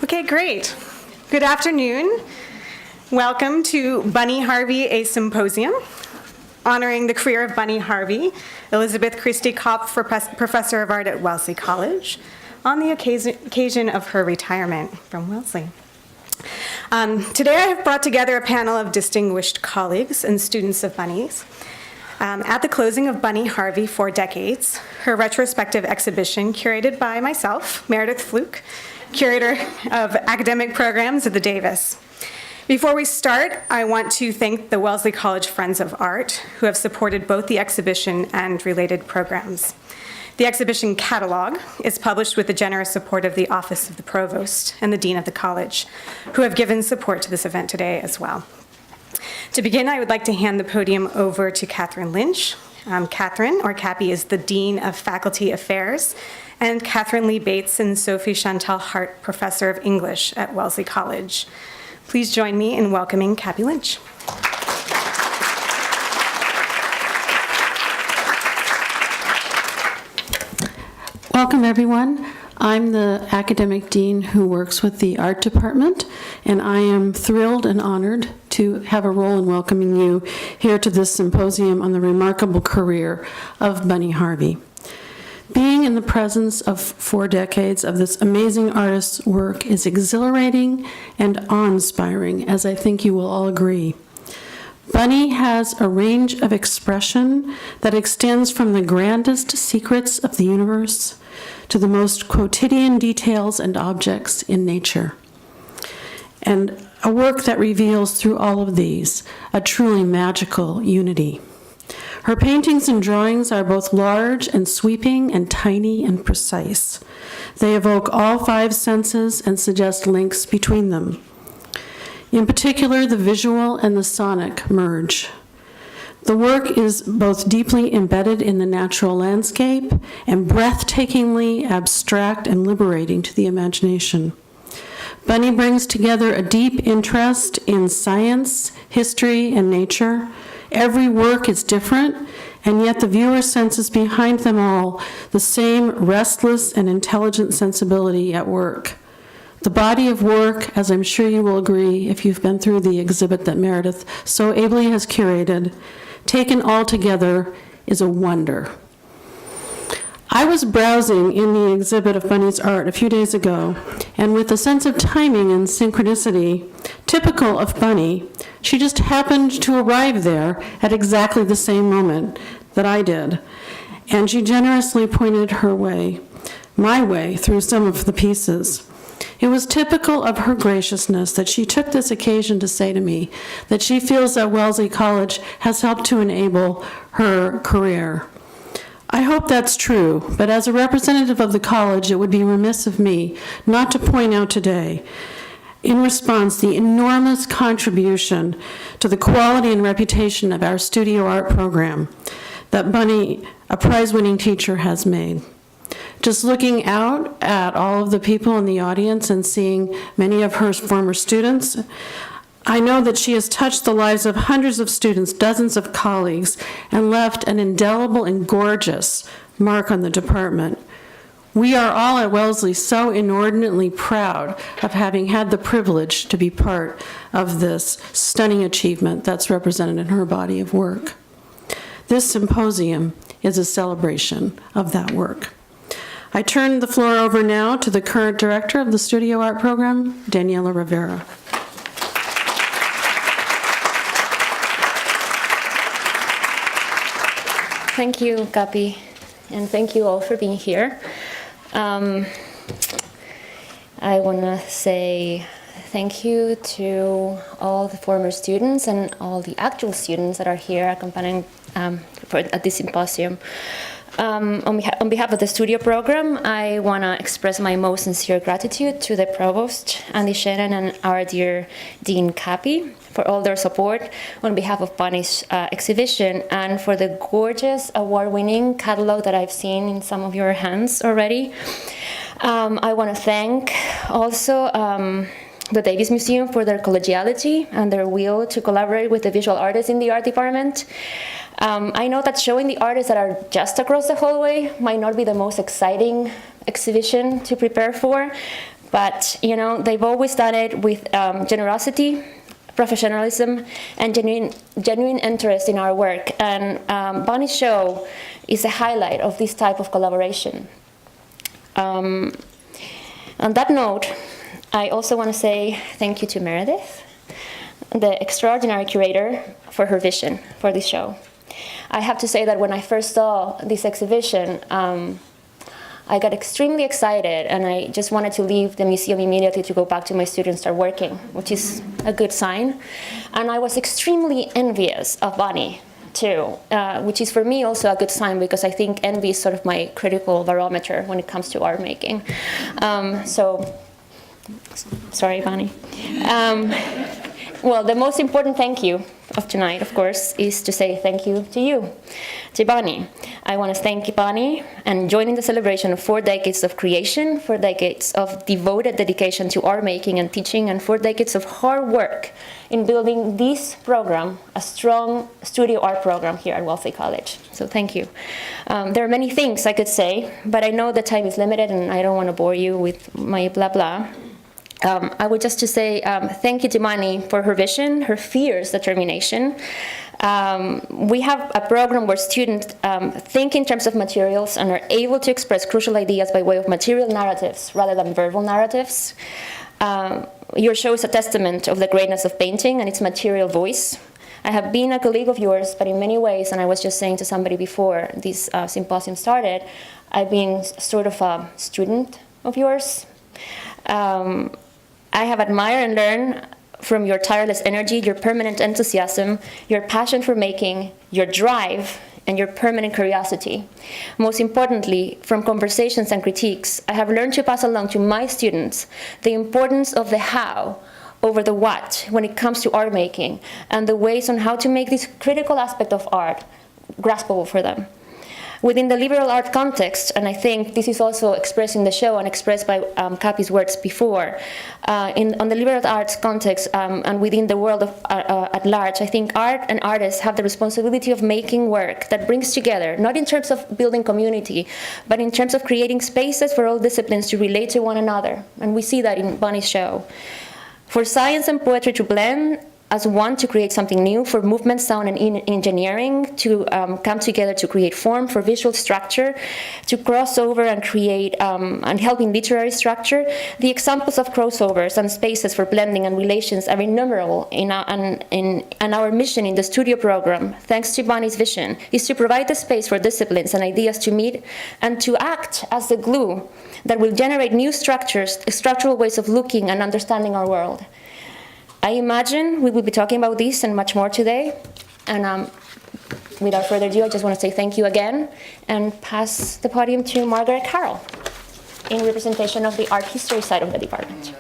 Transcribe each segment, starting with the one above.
Okay, great. Good afternoon. Welcome to Bunny Harvey, a symposium, honoring the career of Bunny Harvey, Elizabeth Christie Kopp, Professor of Art at Wellesley College, on the occasion of her retirement from Wellesley. Today I have brought together a panel of distinguished colleagues and students of Bunny's. At the closing of Bunny Harvey 4 Decades, her retrospective exhibition curated by myself, Meredith Fluke, curator of academic programs at the Davis. Before we start, I want to thank the Wellesley College Friends of Art, who have supported both the exhibition and related programs. The exhibition catalog is published with the generous support of the Office of the Provost and the Dean of the College, who have given support to this event today as well. To begin, I would like to hand the podium over to Kathryn Lynch. Kathryn, or Cappy, is the Dean of Faculty Affairs, and Catherine Lee Bates and Sophie Chantal Hart, Professor of English at Wellesley College. Please join me in welcoming Cappy Lynch. Welcome, everyone. I'm the academic dean who works with the art department, and I am thrilled and honored to have a role in welcoming you here to this symposium on the remarkable career of Bunny Harvey. Being in the presence of 4 decades of this amazing artist's work is exhilarating and awe-inspiring, as I think you will all agree. Bunny has a range of expression that extends from the grandest secrets of the universe to the most quotidian details and objects in nature. And a work that reveals through all of these a truly magical unity. Her paintings and drawings are both large and sweeping and tiny and precise. They evoke all 5 senses and suggest links between them. In particular, the visual and the sonic merge. The work is both deeply embedded in the natural landscape and breathtakingly abstract and liberating to the imagination. Bunny brings together a deep interest in science, history, and nature. Every work is different, and yet the viewer senses behind them all the same restless and intelligent sensibility at work. The body of work, as I'm sure you will agree if you've been through the exhibit that Meredith so ably has curated, taken all together, is a wonder. I was browsing in the exhibit of Bunny's art a few days ago, and with a sense of timing and synchronicity typical of Bunny, she just happened to arrive there at exactly the same moment that I did, and she generously pointed her way, my way, through some of the pieces. It was typical of her graciousness that she took this occasion to say to me that she feels that Wellesley College has helped to enable her career. I hope that's true, but as a representative of the college, it would be remiss of me not to point out today, in response, the enormous contribution to the quality and reputation of our studio art program that Bunny, a prize-winning teacher, has made. Just looking out at all of the people in the audience and seeing many of her former students, I know that she has touched the lives of hundreds of students, dozens of colleagues, and left an indelible and gorgeous mark on the department. We are all at Wellesley so inordinately proud of having had the privilege to be part of this stunning achievement that's represented in her body of work. This symposium is a celebration of that work. I turn the floor over now to the current director of the Studio Art Program, Daniela Rivera. Thank you, Cappy, and thank you all for being here. I want to say thank you to all the former students and all the actual students that are here accompanying at this symposium. On behalf of the studio program, I want to express my most sincere gratitude to the provost, Andy Shannon, and our dear Dean Cappy for all their support on behalf of Bunny's exhibition and for the gorgeous award-winning catalog that I've seen in some of your hands already. I want to thank also the Davis Museum for their collegiality and their will to collaborate with the visual artists in the art department. I know that showing the artists that are just across the hallway might not be the most exciting exhibition to prepare for, But, you know, they've always done it with generosity, professionalism, and genuine interest in our work. And Bunny's show is a highlight of this type of collaboration. On that note, I also want to say thank you to Meredith, the extraordinary curator, for her vision for this show. I have to say that when I first saw this exhibition, I got extremely excited, and I just wanted to leave the museum immediately to go back to my students and start working, which is a good sign. And I was extremely envious of Bunny, too, which is for me also a good sign, because I think envy is sort of my critical barometer when it comes to art making. Sorry, Bunny. Well, the most important thank you of tonight, of course, is to say thank you to you, to Bunny. I want to thank Bunny and join in the celebration of 4 decades of creation, 4 decades of devoted dedication to art making and teaching, and 4 decades of hard work in building this program, a strong studio art program here at Wellesley College. So thank you. There are many things I could say, but I know the time is limited and I don't want to bore you with my blah blah. I would just to say thank you to Bunny for her vision, her fierce determination. We have a program where students think in terms of materials and are able to express crucial ideas by way of material narratives rather than verbal narratives. Your show is a testament of the greatness of painting and its material voice. I have been a colleague of yours, but in many ways, and I was just saying to somebody before this symposium started, I've been sort of a student of yours. I have admired and learned from your tireless energy, your permanent enthusiasm, your passion for making, your drive, and your permanent curiosity. Most importantly, from conversations and critiques, I have learned to pass along to my students the importance of the how over the what when it comes to art making, and the ways on how to make this critical aspect of art graspable for them. Within the liberal art context, and I think this is also expressed in the show and expressed by Kapi's words before, on the liberal arts context and within the world of, at large, I think art and artists have the responsibility of making work that brings together, not in terms of building community, but in terms of creating spaces for all disciplines to relate to one another. And we see that in Bunny's show. For science and poetry to blend as one to create something new, for movement, sound, and engineering to come together to create form, for visual structure, to cross over and create and help in literary structure. The examples of crossovers and spaces for blending and relations are innumerable in our mission in the studio program, thanks to Bunny's vision, is to provide the space for disciplines and ideas to meet and to act as the glue that will generate new structures, structural ways of looking and understanding our world. I imagine we will be talking about this and much more today. And without further ado, I just want to say thank you again and pass the podium to Margaret Carroll in representation of the art history side of the department.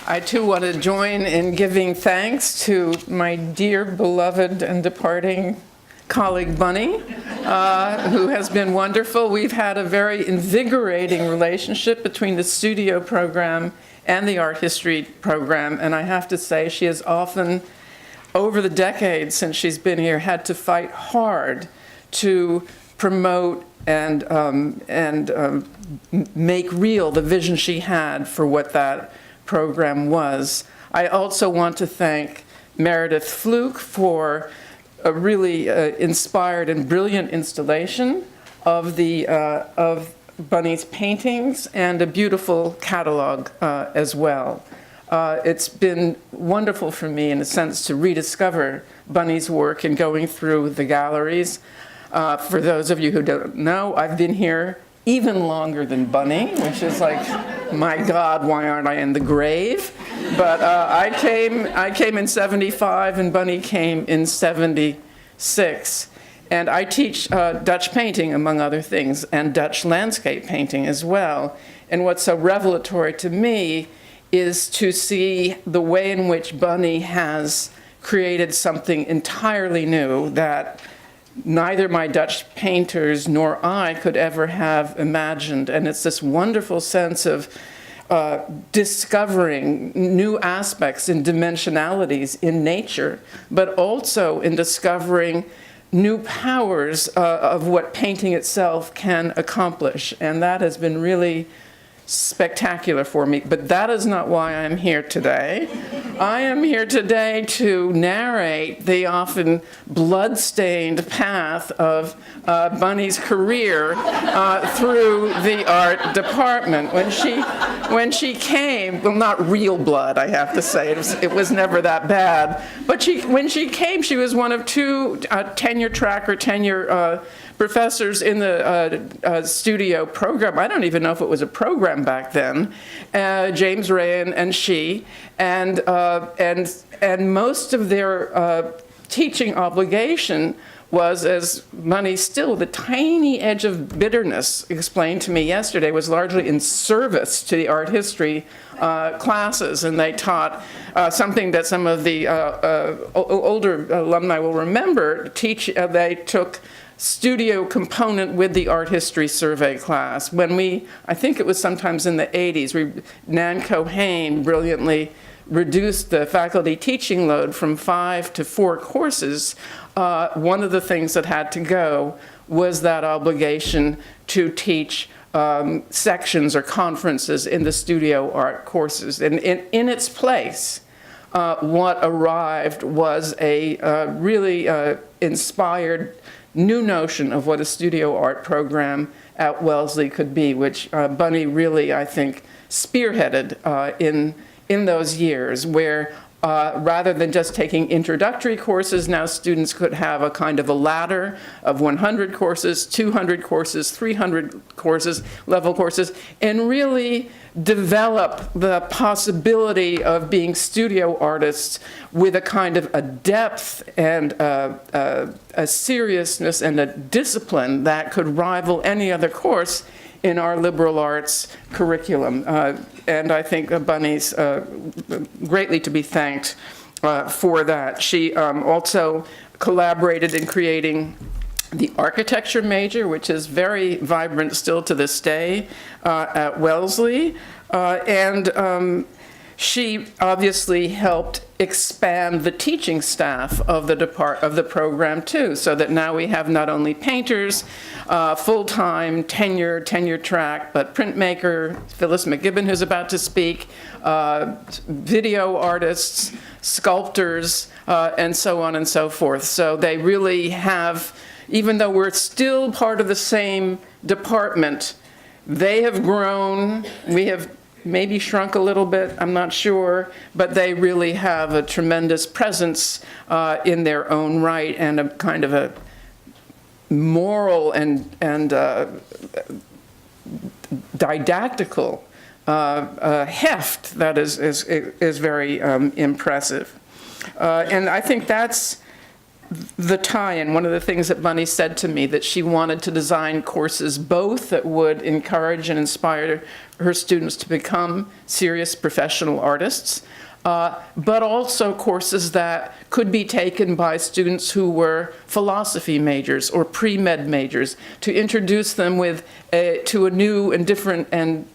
I too want to join in giving thanks to my dear, beloved, and departing colleague Bunny, who has been wonderful. We've had a very invigorating relationship between the studio program and the art history program, and I have to say she has often, over the decades since she's been here, had to fight hard to promote and make real the vision she had for what that program was. I also want to thank Meredith Fluke for a really inspired and brilliant installation of Bunny's paintings and a beautiful catalog as well. It's been wonderful for me, in a sense, to rediscover Bunny's work and going through the galleries. For those of you who don't know, I've been here even longer than Bunny, which is like, my God, why aren't I in the grave? But I came in 75 and Bunny came in 76. And I teach Dutch painting, among other things, and Dutch landscape painting as well. And what's so revelatory to me is to see the way in which Bunny has created something entirely new that neither my Dutch painters nor I could ever have imagined. And it's this wonderful sense of discovering new aspects and dimensionalities in nature, but also in discovering new powers of what painting itself can accomplish. And that has been really spectacular for me. But that is not why I'm here today. I am here today to narrate the often blood-stained path of Bunny's career through the art department. When she came, well, not real blood, I have to say. It was never that bad. But when she came, she was one of two tenure-track or tenure professors in the studio program. I don't even know if it was a program back then. James Ray and she, and most of their teaching obligation was, as Bunny still, the tiny edge of bitterness explained to me yesterday was largely in service to the art history classes, and they taught something that some of the older alumni will remember. They took studio component with the art history survey class. When I think it was sometimes in the 80s, Nan Cohane brilliantly reduced the faculty teaching load from 5 to 4 courses. One of the things that had to go was that obligation to teach sections or conferences in the studio art courses. And in its place, what arrived was a really inspired new notion of what a studio art program at Wellesley could be, which Bunny really, I think, spearheaded in those years, where rather than just taking introductory courses, now students could have a kind of a ladder of 100 courses, 200 courses, 300 courses, level courses, and really develop the possibility of being studio artists with a kind of a depth and a seriousness and a discipline that could rival any other course in our liberal arts curriculum. And I think Bunny's greatly to be thanked for that. She also collaborated in creating the architecture major, which is very vibrant still to this day at Wellesley. She obviously helped expand the teaching staff of the program too, so that now we have not only painters, full-time, tenure track, but printmaker, Phyllis Mckinnon, who's about to speak, video artists, sculptors, and so on and so forth. So they really have, even though we're still part of the same department, they have grown. We have maybe shrunk a little bit, I'm not sure, but they really have a tremendous presence in their own right, and a kind of a moral and didactical heft that is very impressive. And I think that's the tie-in. One of the things that Bunny said to me, that she wanted to design courses both that would encourage and inspire her students to become serious professional artists, but also courses that could be taken by students who were philosophy majors or pre-med majors, to introduce them to a new and different and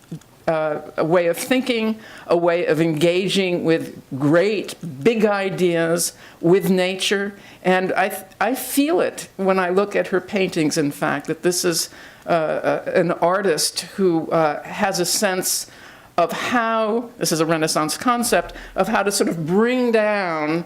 a way of thinking, a way of engaging with great big ideas, with nature. And I feel it when I look at her paintings, in fact, that this is an artist who has a sense of how, this is a Renaissance concept, of how to sort of bring down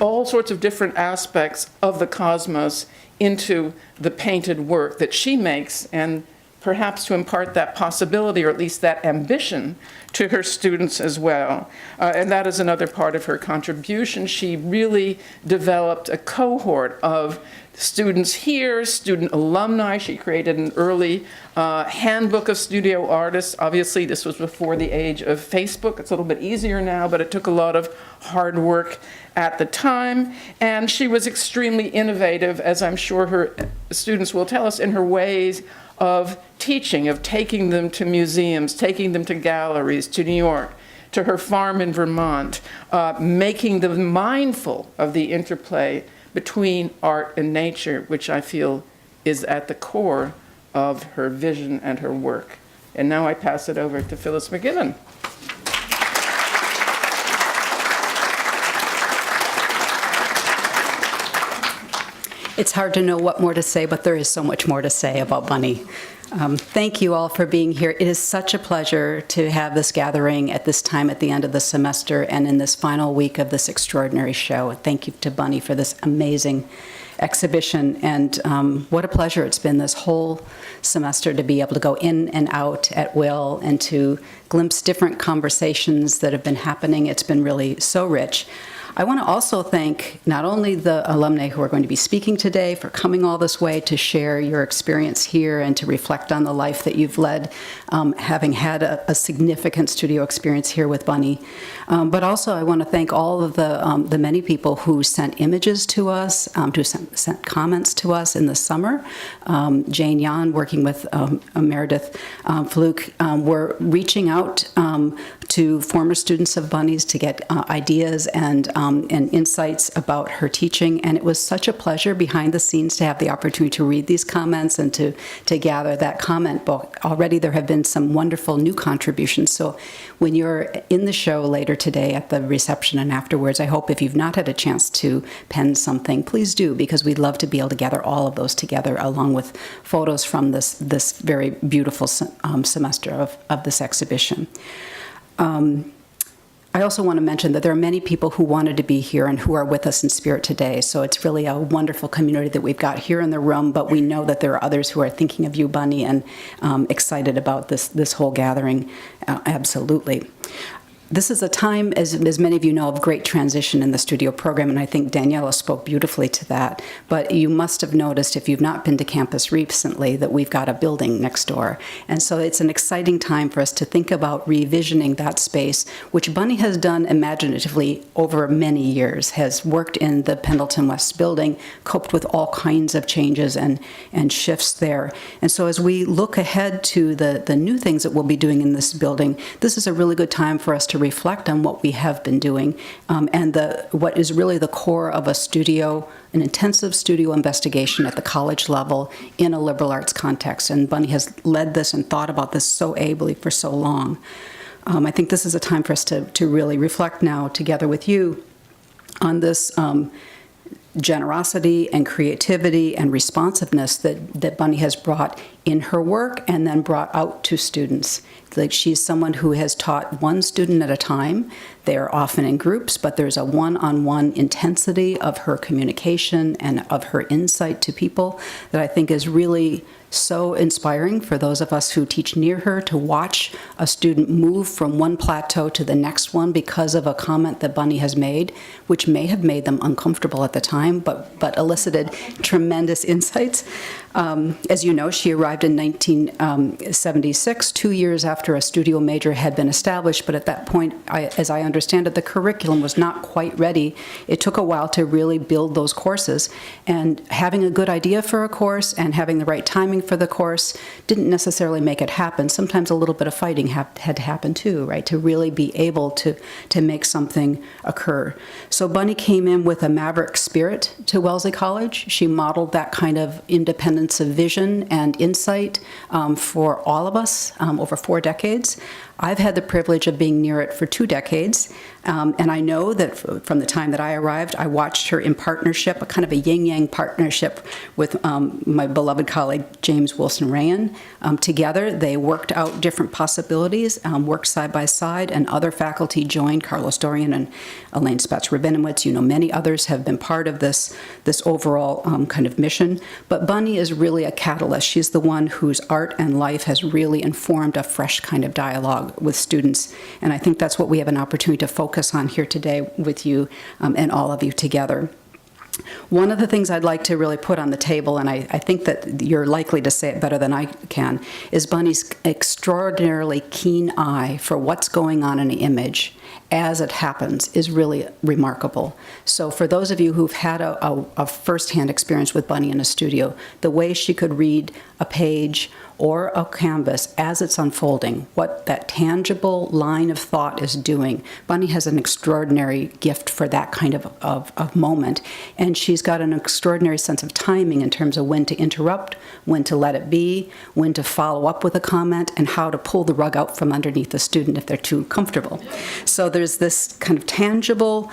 all sorts of different aspects of the cosmos into the painted work that she makes, and perhaps to impart that possibility, or at least that ambition, to her students as well. And that is another part of her contribution. She really developed a cohort of students here, student alumni. She created an early handbook of studio artists. Obviously, this was before the age of Facebook. It's a little bit easier now, but it took a lot of hard work at the time. And she was extremely innovative, as I'm sure her students will tell us, in her ways of teaching, of taking them to museums, taking them to galleries, to New York, to her farm in Vermont, making them mindful of the interplay between art and nature, which I feel is at the core of her vision and her work. And now I pass it over to Phyllis Mckinnon. It's hard to know what more to say, but there is so much more to say about Bunny. Thank you all for being here. It is such a pleasure to have this gathering at this time at the end of the semester and in this final week of this extraordinary show. Thank you to Bunny for this amazing exhibition, and what a pleasure it's been this whole semester to be able to go in and out at will and to glimpse different conversations that have been happening. It's been really so rich. I want to also thank not only the alumni who are going to be speaking today for coming all this way to share your experience here and to reflect on the life that you've led, having had a significant studio experience here with Bunny, but also I want to thank all of the many people who sent images to us, who sent comments to us in the summer. Jane Yan, working with Meredith Fluke, were reaching out to former students of Bunny's to get ideas and insights about her teaching, and it was such a pleasure behind the scenes to have the opportunity to read these comments and to gather that comment book. Already there have been some wonderful new contributions, so when you're in the show later today at the reception and afterwards, I hope if you've not had a chance to pen something, please do, because we'd love to be able to gather all of those together along with photos from this very beautiful semester of this exhibition. I also want to mention that there are many people who wanted to be here and who are with us in spirit today. So it's really a wonderful community that we've got here in the room, but we know that there are others who are thinking of you, Bunny, and excited about this whole gathering. Absolutely. This is a time, as many of you know, of great transition in the studio program, and I think Daniela spoke beautifully to that. But you must have noticed, if you've not been to campus recently, that we've got a building next door. And so it's an exciting time for us to think about revisioning that space, which Bunny has done imaginatively over many years, has worked in the Pendleton West building, coped with all kinds of changes and shifts there. And so as we look ahead to the new things that we'll be doing in this building, this is a really good time for us to reflect on what we have been doing and what is really the core of an intensive studio investigation at the college level in a liberal arts context. And Bunny has led this and thought about this so ably for so long. I think this is a time for us to really reflect now together with you on this generosity and creativity and responsiveness that Bunny has brought in her work and then brought out to students. Like, she's someone who has taught one student at a time. They're often in groups, but there's a one-on-one intensity of her communication and of her insight to people that I think is really so inspiring for those of us who teach near her, to watch a student move from one plateau to the next one because of a comment that Bunny has made, which may have made them uncomfortable at the time, but elicited tremendous insights. As you know, she arrived in 1976, 2 years after a studio major had been established, but at that point, as I understand it, the curriculum was not quite ready. It took a while to really build those courses, and having a good idea for a course and having the right timing for the course didn't necessarily make it happen. Sometimes a little bit of fighting had to happen too, right, to really be able to make something occur. So Bunny came in with a maverick spirit to Wellesley College. She modeled that kind of independence of vision and insight for all of us over 4 decades. I've had the privilege of being near it for 2 decades, and I know that from the time that I arrived, I watched her in partnership, a kind of a yin-yang partnership with my beloved colleague, James Wilson-Rayan. Together, they worked out different possibilities, worked side by side, and other faculty joined, Carlos Dorian and Elaine Spatz-Rabinowitz. You know, many others have been part of this overall kind of mission. But Bunny is really a catalyst. She's the one whose art and life has really informed a fresh kind of dialogue with students, and I think that's what we have an opportunity to focus on here today with you and all of you together. One of the things I'd like to really put on the table, and I think that you're likely to say it better than I can, is Bunny's extraordinarily keen eye for what's going on in the image as it happens is really remarkable. So for those of you who've had a firsthand experience with Bunny in a studio, the way she could read a page or a canvas as it's unfolding, what that tangible line of thought is doing. Bunny has an extraordinary gift for that kind of moment, and she's got an extraordinary sense of timing in terms of when to interrupt, when to let it be, when to follow up with a comment, and how to pull the rug out from underneath the student if they're too comfortable. So there's this kind of tangible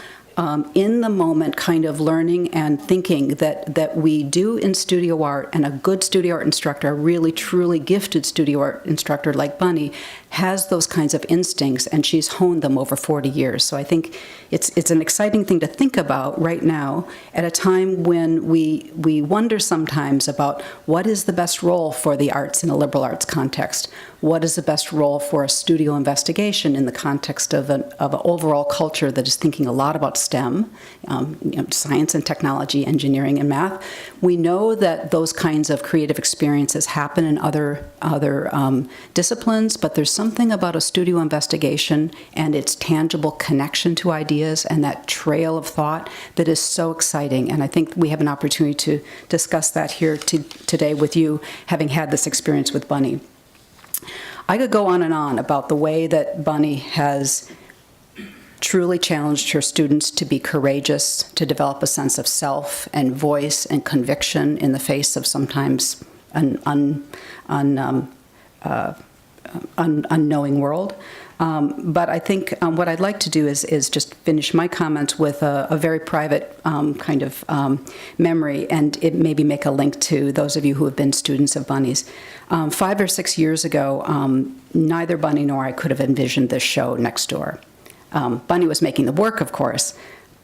in the moment kind of learning and thinking that we do in studio art, and a good studio art instructor, a really truly gifted studio art instructor like Bunny, has those kinds of instincts, and she's honed them over 40 years. So I think it's an exciting thing to think about right now at a time when we wonder sometimes about what is the best role for the arts in a liberal arts context. What is the best role for a studio investigation in the context of an overall culture that is thinking a lot about STEM, science and technology, engineering and math? We know that those kinds of creative experiences happen in other disciplines, but there's something about a studio investigation and its tangible connection to ideas and that trail of thought that is so exciting. And I think we have an opportunity to discuss that here today with you, having had this experience with Bunny. I could go on and on about the way that Bunny has truly challenged her students to be courageous, to develop a sense of self and voice and conviction in the face of sometimes an unknowing world. But I think what I'd like to do is just finish my comments with a very private kind of memory, and it maybe make a link to those of you who have been students of Bunny's. 5 or 6 years ago, neither Bunny nor I could have envisioned this show next door. Bunny was making the work, of course,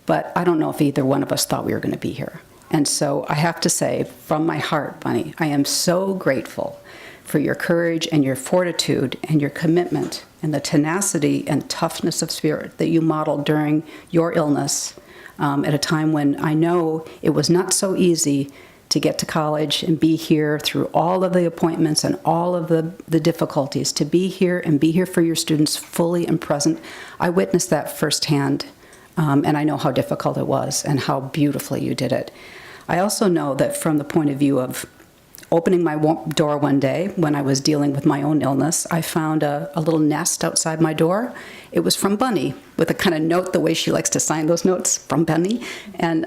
but I don't know if either one of us thought we were going to be here. And so I have to say, from my heart, Bunny, I am so grateful for your courage and your fortitude and your commitment and the tenacity and toughness of spirit that you modeled during your illness at a time when I know it was not so easy to get to college and be here through all of the appointments and all of the difficulties, to be here and be here for your students fully and present. I witnessed that firsthand, and I know how difficult it was and how beautifully you did it. I also know that from the point of view of opening my door one day when I was dealing with my own illness, I found a little nest outside my door. It was from Bunny, with a kind of note, the way she likes to sign those notes, from Bunny. And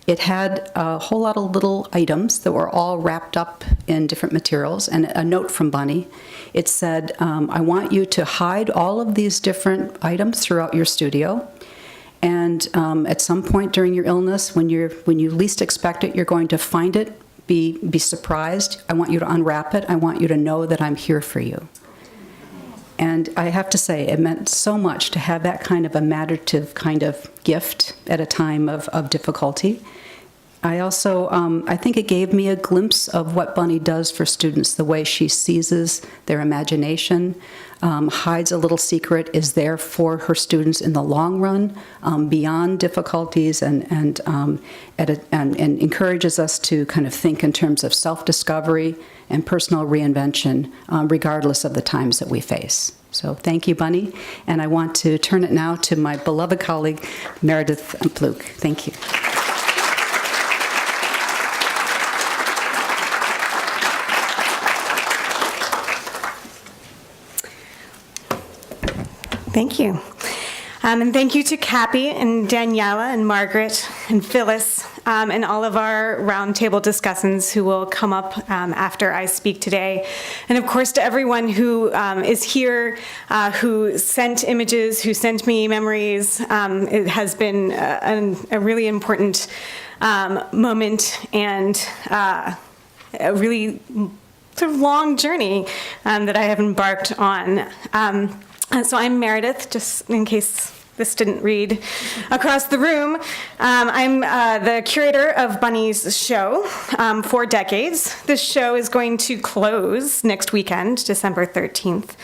it had a whole lot of little items that were all wrapped up in different materials, and a note from Bunny. It said, I want you to hide all of these different items throughout your studio. And at some point during your illness, when you least expect it, you're going to find it, be surprised. I want you to unwrap it. I want you to know that I'm here for you. And I have to say, it meant so much to have that kind of imaginative kind of gift at a time of difficulty. I also, I think it gave me a glimpse of what Bunny does for students, the way she seizes their imagination, hides a little secret, is there for her students in the long run, beyond difficulties, and encourages us to kind of think in terms of self-discovery and personal reinvention, regardless of the times that we face. So thank you, Bunny. And I want to turn it now to my beloved colleague, Meredith Fluke. Thank you. Thank you. And thank you to Cappy and Daniela and Margaret and Phyllis and all of our roundtable discussants who will come up after I speak today. And of course to everyone who is here, who sent images, who sent me memories. It has been a really important moment and a really sort of long journey that I have embarked on. So I'm Meredith, just in case this didn't read across the room. I'm the curator of Bunny's show for decades. This show is going to close next weekend, December 13th,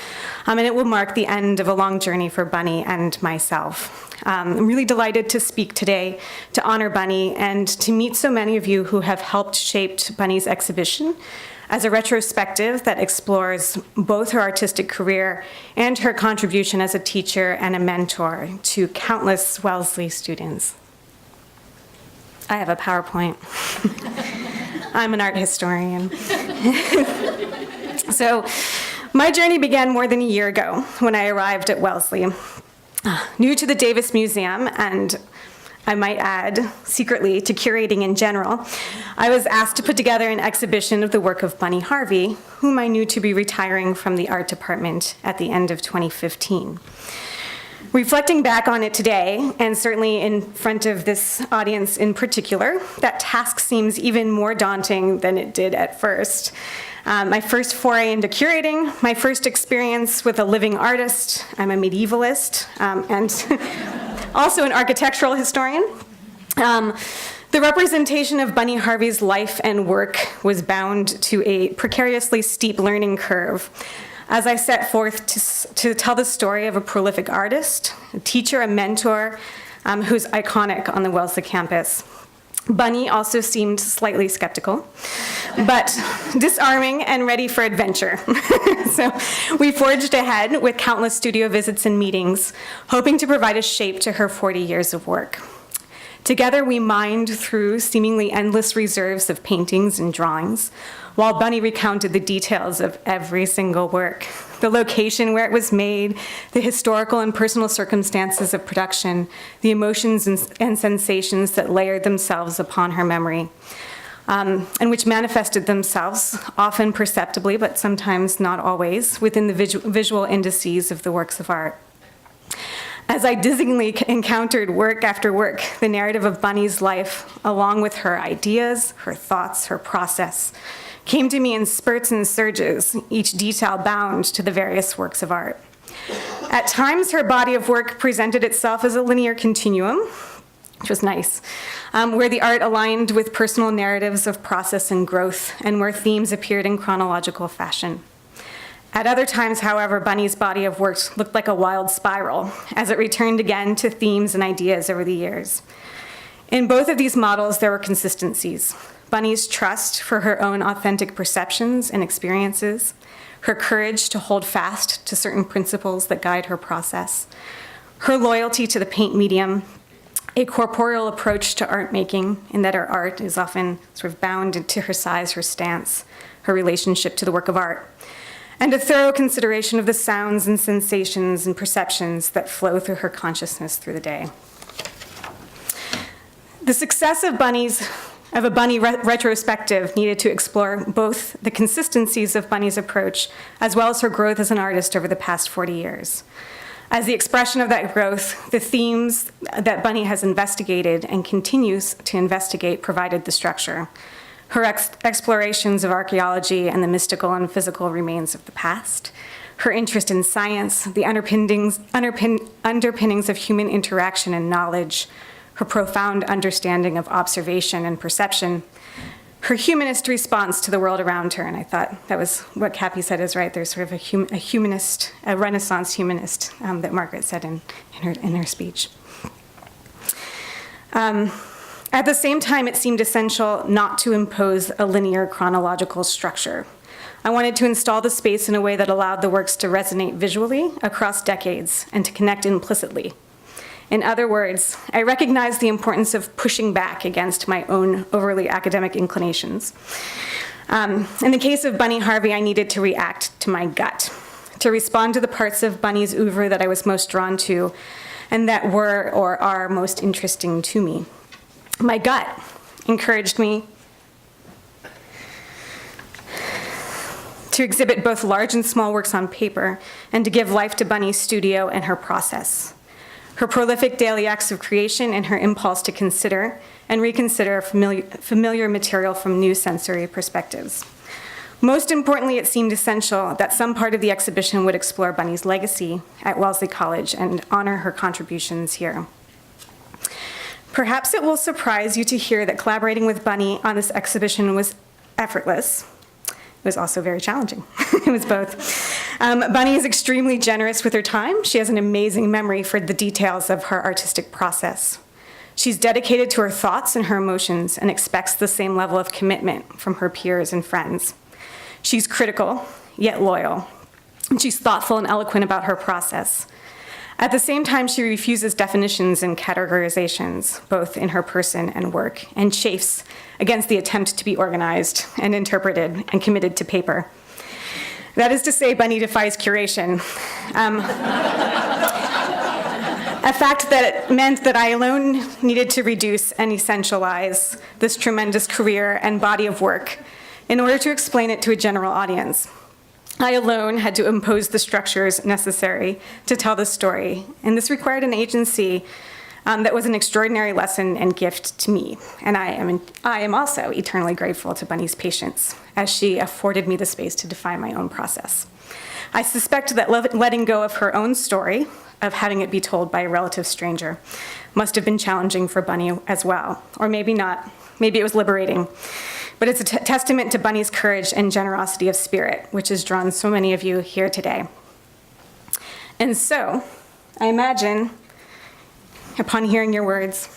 and it will mark the end of a long journey for Bunny and myself. I'm really delighted to speak today to honor Bunny and to meet so many of you who have helped shape Bunny's exhibition as a retrospective that explores both her artistic career and her contribution as a teacher and a mentor to countless Wellesley students. I have a PowerPoint. I'm an art historian. So my journey began more than a year ago when I arrived at Wellesley. New to the Davis Museum, and I might add, secretly, to curating in general, I was asked to put together an exhibition of the work of Bunny Harvey, whom I knew to be retiring from the art department at the end of 2015. Reflecting back on it today, and certainly in front of this audience in particular, that task seems even more daunting than it did at first. My first foray into curating, my first experience with a living artist. I'm a medievalist and also an architectural historian. The representation of Bunny Harvey's life and work was bound to a precariously steep learning curve. As I set forth to tell the story of a prolific artist, a teacher, a mentor, who's iconic on the Wellesley campus. Bunny also seemed slightly skeptical, but disarming and ready for adventure. So we forged ahead with countless studio visits and meetings, hoping to provide a shape to her 40 years of work. Together, we mined through seemingly endless reserves of paintings and drawings, while Bunny recounted the details of every single work, the location where it was made, the historical and personal circumstances of production, the emotions and sensations that layered themselves upon her memory, and which manifested themselves, often perceptibly, but sometimes not always, within the visual indices of the works of art. As I dizzyingly encountered work after work, the narrative of Bunny's life, along with her ideas, her thoughts, her process, came to me in spurts and surges, each detail bound to the various works of art. At times, her body of work presented itself as a linear continuum, which was nice, where the art aligned with personal narratives of process and growth, and where themes appeared in chronological fashion. At other times, however, Bunny's body of work looked like a wild spiral as it returned again to themes and ideas over the years. In both of these models, there were consistencies. Bunny's trust for her own authentic perceptions and experiences, her courage to hold fast to certain principles that guide her process, her loyalty to the paint medium, a corporeal approach to art making, in that her art is often sort of bound to her size, her stance, her relationship to the work of art, and a thorough consideration of the sounds and sensations and perceptions that flow through her consciousness through the day. The success of a Bunny retrospective needed to explore both the consistencies of Bunny's approach as well as her growth as an artist over the past 40 years. As the expression of that growth, the themes that Bunny has investigated and continues to investigate provided the structure. Her explorations of archaeology and the mystical and physical remains of the past, her interest in science, the underpinnings of human interaction and knowledge, her profound understanding of observation and perception, her humanist response to the world around her, and I thought that was what Kathy said is right. There's sort of a humanist, a Renaissance humanist that Margaret said in her speech. At the same time, it seemed essential not to impose a linear chronological structure. I wanted to install the space in a way that allowed the works to resonate visually across decades and to connect implicitly. In other words, I recognized the importance of pushing back against my own overly academic inclinations. In the case of Bunny Harvey, I needed to react to my gut, to respond to the parts of Bunny's oeuvre that I was most drawn to and that were or are most interesting to me. My gut encouraged me to exhibit both large and small works on paper and to give life to Bunny's studio and her process. Her prolific daily acts of creation and her impulse to consider and reconsider familiar material from new sensory perspectives. Most importantly, it seemed essential that some part of the exhibition would explore Bunny's legacy at Wellesley College and honor her contributions here. Perhaps it will surprise you to hear that collaborating with Bunny on this exhibition was effortless. It was also very challenging. It was both. Bunny is extremely generous with her time. She has an amazing memory for the details of her artistic process. She's dedicated to her thoughts and her emotions and expects the same level of commitment from her peers and friends. She's critical, yet loyal. And she's thoughtful and eloquent about her process. At the same time, she refuses definitions and categorizations, both in her person and work, and chafes against the attempt to be organized and interpreted and committed to paper. That is to say, Bunny defies curation. A fact that meant that I alone needed to reduce and essentialize this tremendous career and body of work in order to explain it to a general audience. I alone had to impose the structures necessary to tell the story, and this required an agency that was an extraordinary lesson and gift to me. And I am also eternally grateful to Bunny's patience, as she afforded me the space to define my own process. I suspect that letting go of her own story, of having it be told by a relative stranger, must have been challenging for Bunny as well. Or maybe not. Maybe it was liberating. But it's a testament to Bunny's courage and generosity of spirit, which has drawn so many of you here today. And so, I imagine, upon hearing your words,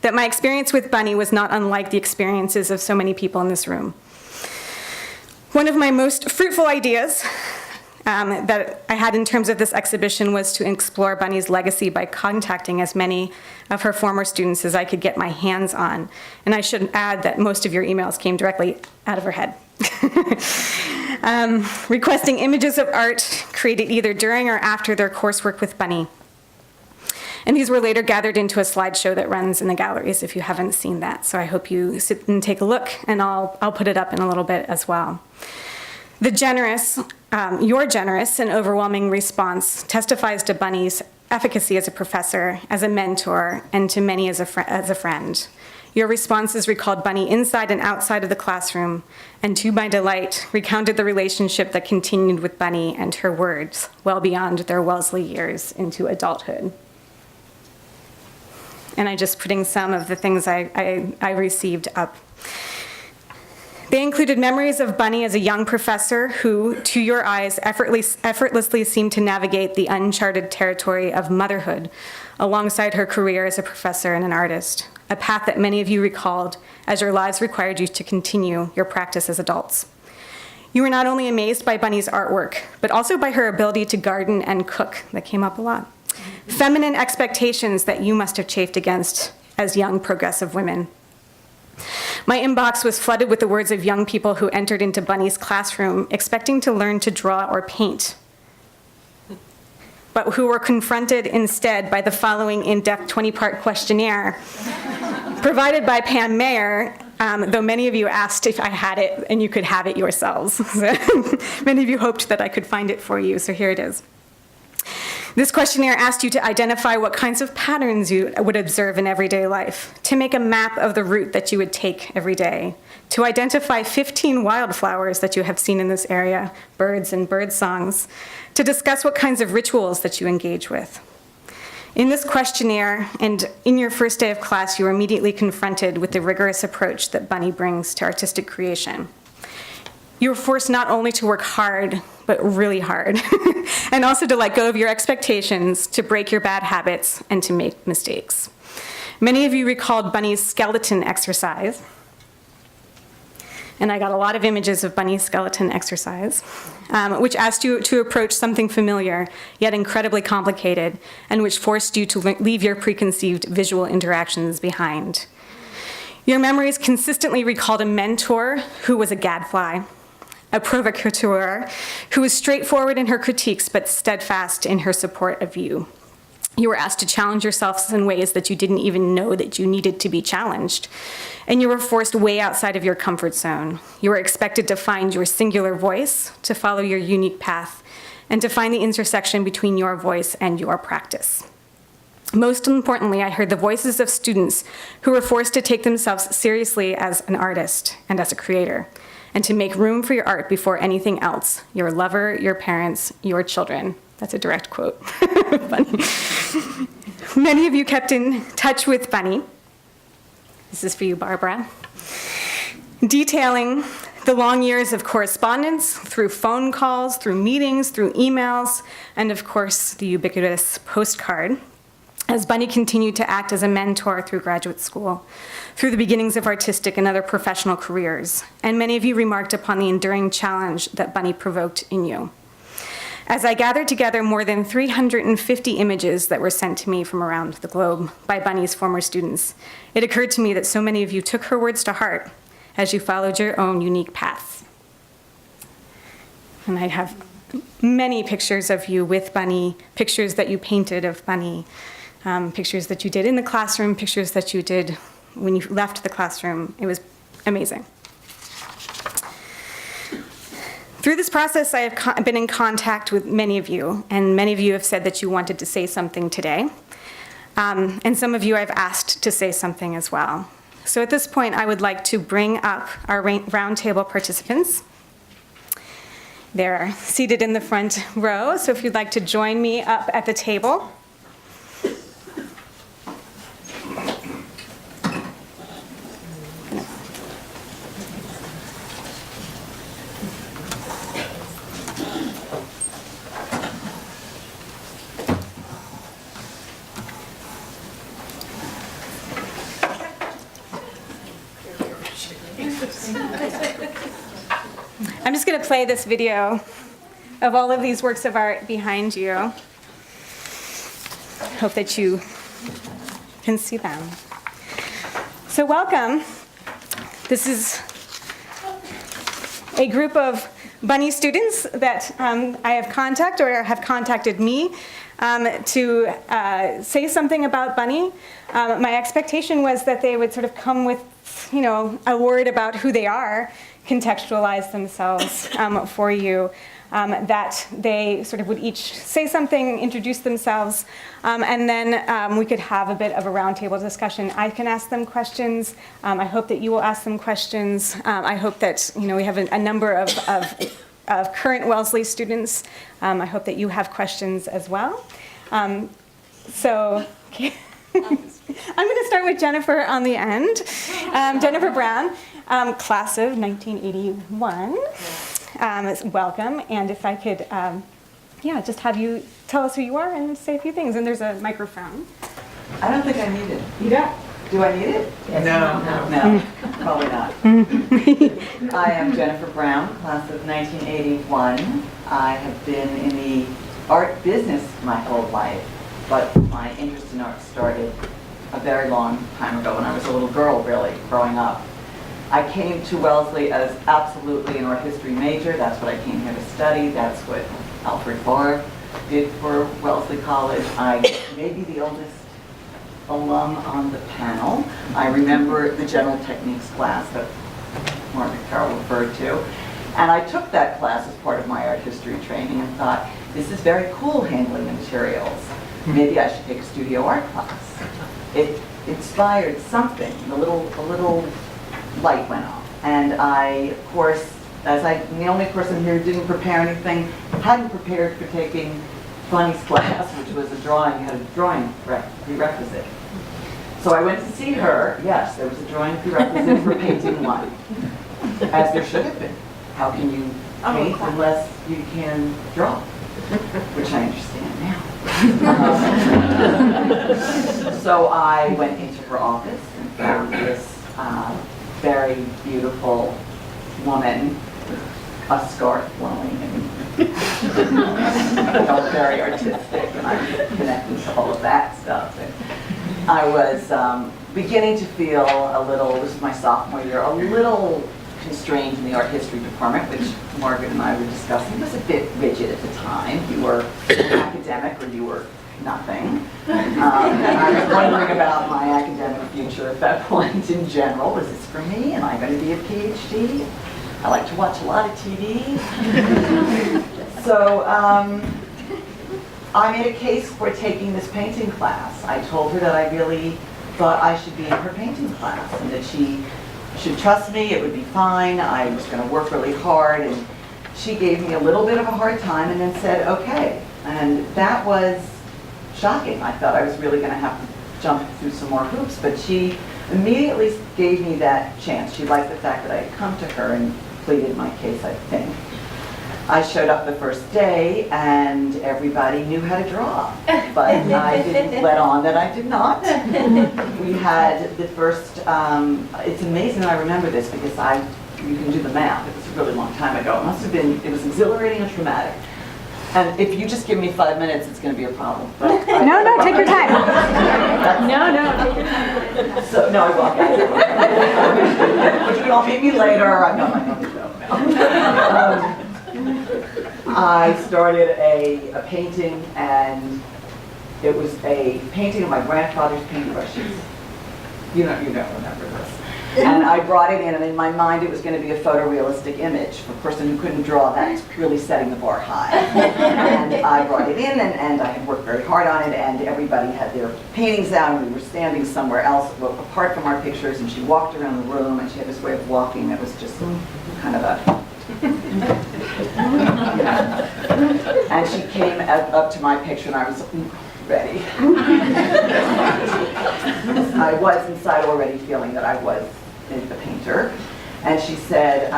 that my experience with Bunny was not unlike the experiences of so many people in this room. One of my most fruitful ideas that I had in terms of this exhibition was to explore Bunny's legacy by contacting as many of her former students as I could get my hands on. And I should add that most of your emails came directly out of her head. Requesting images of art created either during or after their coursework with Bunny. And these were later gathered into a slideshow that runs in the galleries if you haven't seen that. So I hope you sit and take a look, and I'll put it up in a little bit as well. Your generous and overwhelming response testifies to Bunny's efficacy as a professor, as a mentor, and to many as a friend. Your responses recalled Bunny inside and outside of the classroom, and to my delight, recounted the relationship that continued with Bunny and her words well beyond their Wellesley years into adulthood. And I'm just putting some of the things I received up. They included memories of Bunny as a young professor who, to your eyes, effortlessly seemed to navigate the uncharted territory of motherhood alongside her career as a professor and an artist, a path that many of you recalled as your lives required you to continue your practice as adults. You were not only amazed by Bunny's artwork, but also by her ability to garden and cook. That came up a lot. Feminine expectations that you must have chafed against as young progressive women. My inbox was flooded with the words of young people who entered into Bunny's classroom expecting to learn to draw or paint, but who were confronted instead by the following in-depth 20-part questionnaire provided by Pam Mayer, though many of you asked if I had it and you could have it yourselves. Many of you hoped that I could find it for you, so here it is. This questionnaire asked you to identify what kinds of patterns you would observe in everyday life, to make a map of the route that you would take every day, to identify 15 wildflowers that you have seen in this area, birds and bird songs, to discuss what kinds of rituals that you engage with. In this questionnaire and in your first day of class, you were immediately confronted with the rigorous approach that Bunny brings to artistic creation. You were forced not only to work hard, but really hard, and also to let go of your expectations, to break your bad habits, and to make mistakes. Many of you recalled Bunny's skeleton exercise, and I got a lot of images of Bunny's skeleton exercise, which asked you to approach something familiar, yet incredibly complicated, and which forced you to leave your preconceived visual interactions behind. Your memories consistently recalled a mentor who was a gadfly, a provocateur who was straightforward in her critiques but steadfast in her support of you. You were asked to challenge yourselves in ways that you didn't even know that you needed to be challenged. And you were forced way outside of your comfort zone. You were expected to find your singular voice, to follow your unique path, and to find the intersection between your voice and your practice. Most importantly, I heard the voices of students who were forced to take themselves seriously as an artist and as a creator, and to make room for your art before anything else, your lover, your parents, your children. That's a direct quote. Bunny. Many of you kept in touch with Bunny. This is for you, Barbara. Detailing the long years of correspondence through phone calls, through meetings, through emails, and of course, the ubiquitous postcard, as Bunny continued to act as a mentor through graduate school, through the beginnings of artistic and other professional careers. And many of you remarked upon the enduring challenge that Bunny provoked in you. As I gathered together more than 350 images that were sent to me from around the globe by Bunny's former students, it occurred to me that so many of you took her words to heart as you followed your own unique paths. And I have many pictures of you with Bunny, pictures that you painted of Bunny, pictures that you did in the classroom, pictures that you did when you left the classroom. It was amazing. Through this process, I have been in contact with many of you, and many of you have said that you wanted to say something today. And some of you I've asked to say something as well. So at this point, I would like to bring up our roundtable participants. They're seated in the front row, so if you'd like to join me up at the table. I'm just going to play this video of all of these works of art behind you. Hope that you can see them. So welcome. This is a group of Bunny students that I have contacted or have contacted me to say something about Bunny. My expectation was that they would sort of come with, a word about who they are, contextualize themselves for you, that they sort of would each say something, introduce themselves, and then we could have a bit of a roundtable discussion. I can ask them questions. I hope that you will ask them questions. I hope that we have a number of current Wellesley students. I hope that you have questions as well. Okay. I'm going to start with Jennifer on the end. Jennifer Brown, class of 1981. Welcome, and if I could, just have you tell us who you are and say a few things. And there's a microphone. I don't think I need it. You don't? Do I need it? No. No, probably not. I am Jennifer Brown, class of 1981. I have been in the art business my whole life, but my interest in art started a very long time ago when I was a little girl, really, growing up. I came to Wellesley as absolutely an art history major. That's what I came here to study. That's what Alfred Barr did for Wellesley College. I may be the oldest alum on the panel. I remember the general techniques class that Margaret Carroll referred to. And I took that class as part of my art history training and thought, this is very cool handling the materials. Maybe I should take a studio art class. It inspired something. A little light went off. And I, of course, I'm the only person here who didn't prepare anything, hadn't prepared for taking Bunny's class, which was a drawing, you had a drawing prerequisite. So I went to see her. Yes, there was a drawing prerequisite for painting one, as there should have been. How can you paint unless you can draw? Which I understand now. So I went into her office and found this very beautiful woman, a scarf blowing, and felt very artistic, and I connected to all of that stuff. And I was beginning to feel a little, this was my sophomore year, a little constrained in the art history department, which Margaret and I were discussing. It was a bit rigid at the time. You were an academic or you were nothing. And I was wondering about my academic future at that point in general. Was this for me? Am I going to be a PhD? I like to watch a lot of TV. So I made a case for taking this painting class. I told her that I really thought I should be in her painting class and that she should trust me, it would be fine, I was going to work really hard, and she gave me a little bit of a hard time and then said, okay. And that was shocking. I thought I was really going to have to jump through some more hoops, but she immediately gave me that chance. She liked the fact that I had come to her and pleaded my case, I think. I showed up the first day and everybody knew how to draw, but I didn't let on that I did not. We had the first, it's amazing I remember this because you can do the math, it was a really long time ago. It was exhilarating and traumatic. And if you just give me 5 minutes, it's going to be a problem. But No, take your time. No, take your time. So, no, I won't. But you can all meet me later. I'm not going to go now. I started a painting, and it was a painting of my grandfather's paintbrushes. You don't remember this. And I brought it in, and in my mind it was going to be a photorealistic image. For a person who couldn't draw, that's really setting the bar high. And I brought it in, and I had worked very hard on it, and everybody had their paintings out, and we were standing somewhere else, well, apart from our pictures, and she walked around the room, and she had this way of walking that was just kind of a... And she came up to my picture, and I was ready. I was inside already feeling that I was the painter. And she said,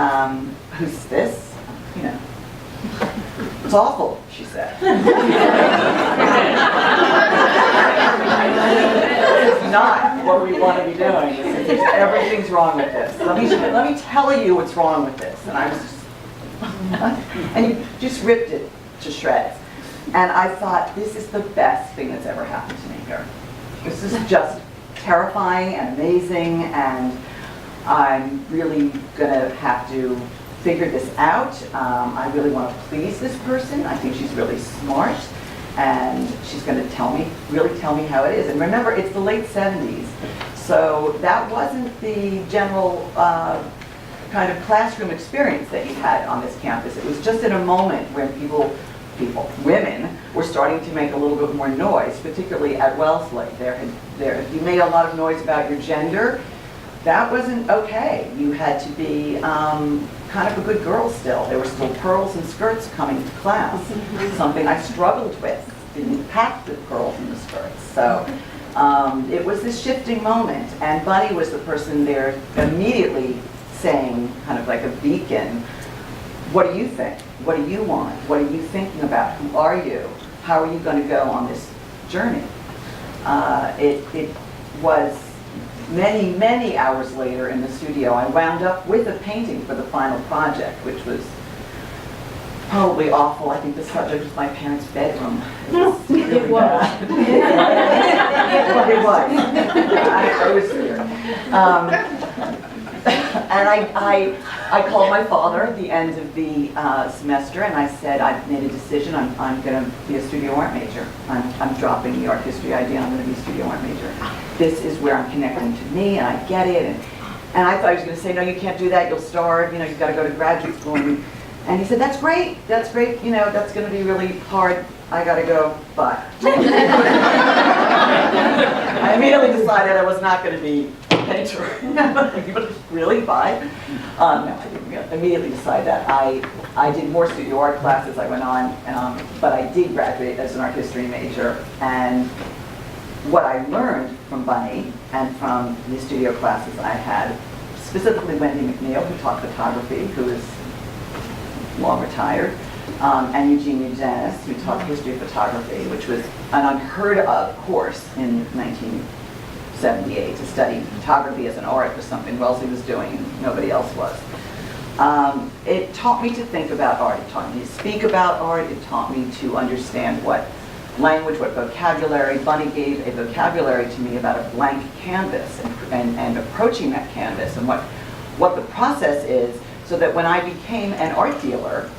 who's this? You know, it's awful, she said. This is not what we want to be doing. Everything's wrong with this. Let me tell you what's wrong with this. And I was just, and you just ripped it to shreds. And I thought, this is the best thing that's ever happened to me here. This is just terrifying and amazing, and I'm really gonna have to figure this out. I really want to please this person. I think she's really smart, and she's gonna really tell me how it is. And remember, it's the late 70s, so that wasn't the general kind of classroom experience that you had on this campus. It was just in a moment when women were starting to make a little bit more noise, particularly at Wellesley. If you made a lot of noise about your gender, that wasn't okay. You had to be kind of a good girl still. There were still pearls and skirts coming to class, something I struggled with. Didn't pack the pearls and the skirts. So it was this shifting moment, and Bunny was the person there immediately saying, kind of like a beacon, what do you think? What do you want? What are you thinking about? Who are you? How are you going to go on this journey? It was many, many hours later in the studio, I wound up with a painting for the final project, which was probably awful. I think the subject was my parents' bedroom. It was really bad. It was. I was weird. And I called my father at the end of the semester, and I said, I've made a decision. I'm going to be a studio art major. I'm dropping the art history idea. I'm going to be a studio art major. This is where I'm connecting to me, and I get it. And I thought he was going to say, no, you can't do that. You'll starve. You know, you've got to go to graduate school. And he said, that's great. That's great. You know, that's going to be really hard. I got to go. Bye. I immediately decided I was not going to be painter. Really? Bye? No, I didn't immediately decide that. I did more studio art classes. I went on, but I did graduate as an art history major. And what I learned from Bunny and from the studio classes I had, specifically Wendy McNeil, who taught photography, who is long retired, and Eugene Eugenis, who taught history of photography, which was an unheard of course in 1978 to study photography as an art was something Wellesley was doing and nobody else was. It taught me to think about art. It taught me to speak about art. It taught me to understand what language, what vocabulary. Bunny gave a vocabulary to me about a blank canvas and approaching that canvas and what the process is, so that when I became an art dealer,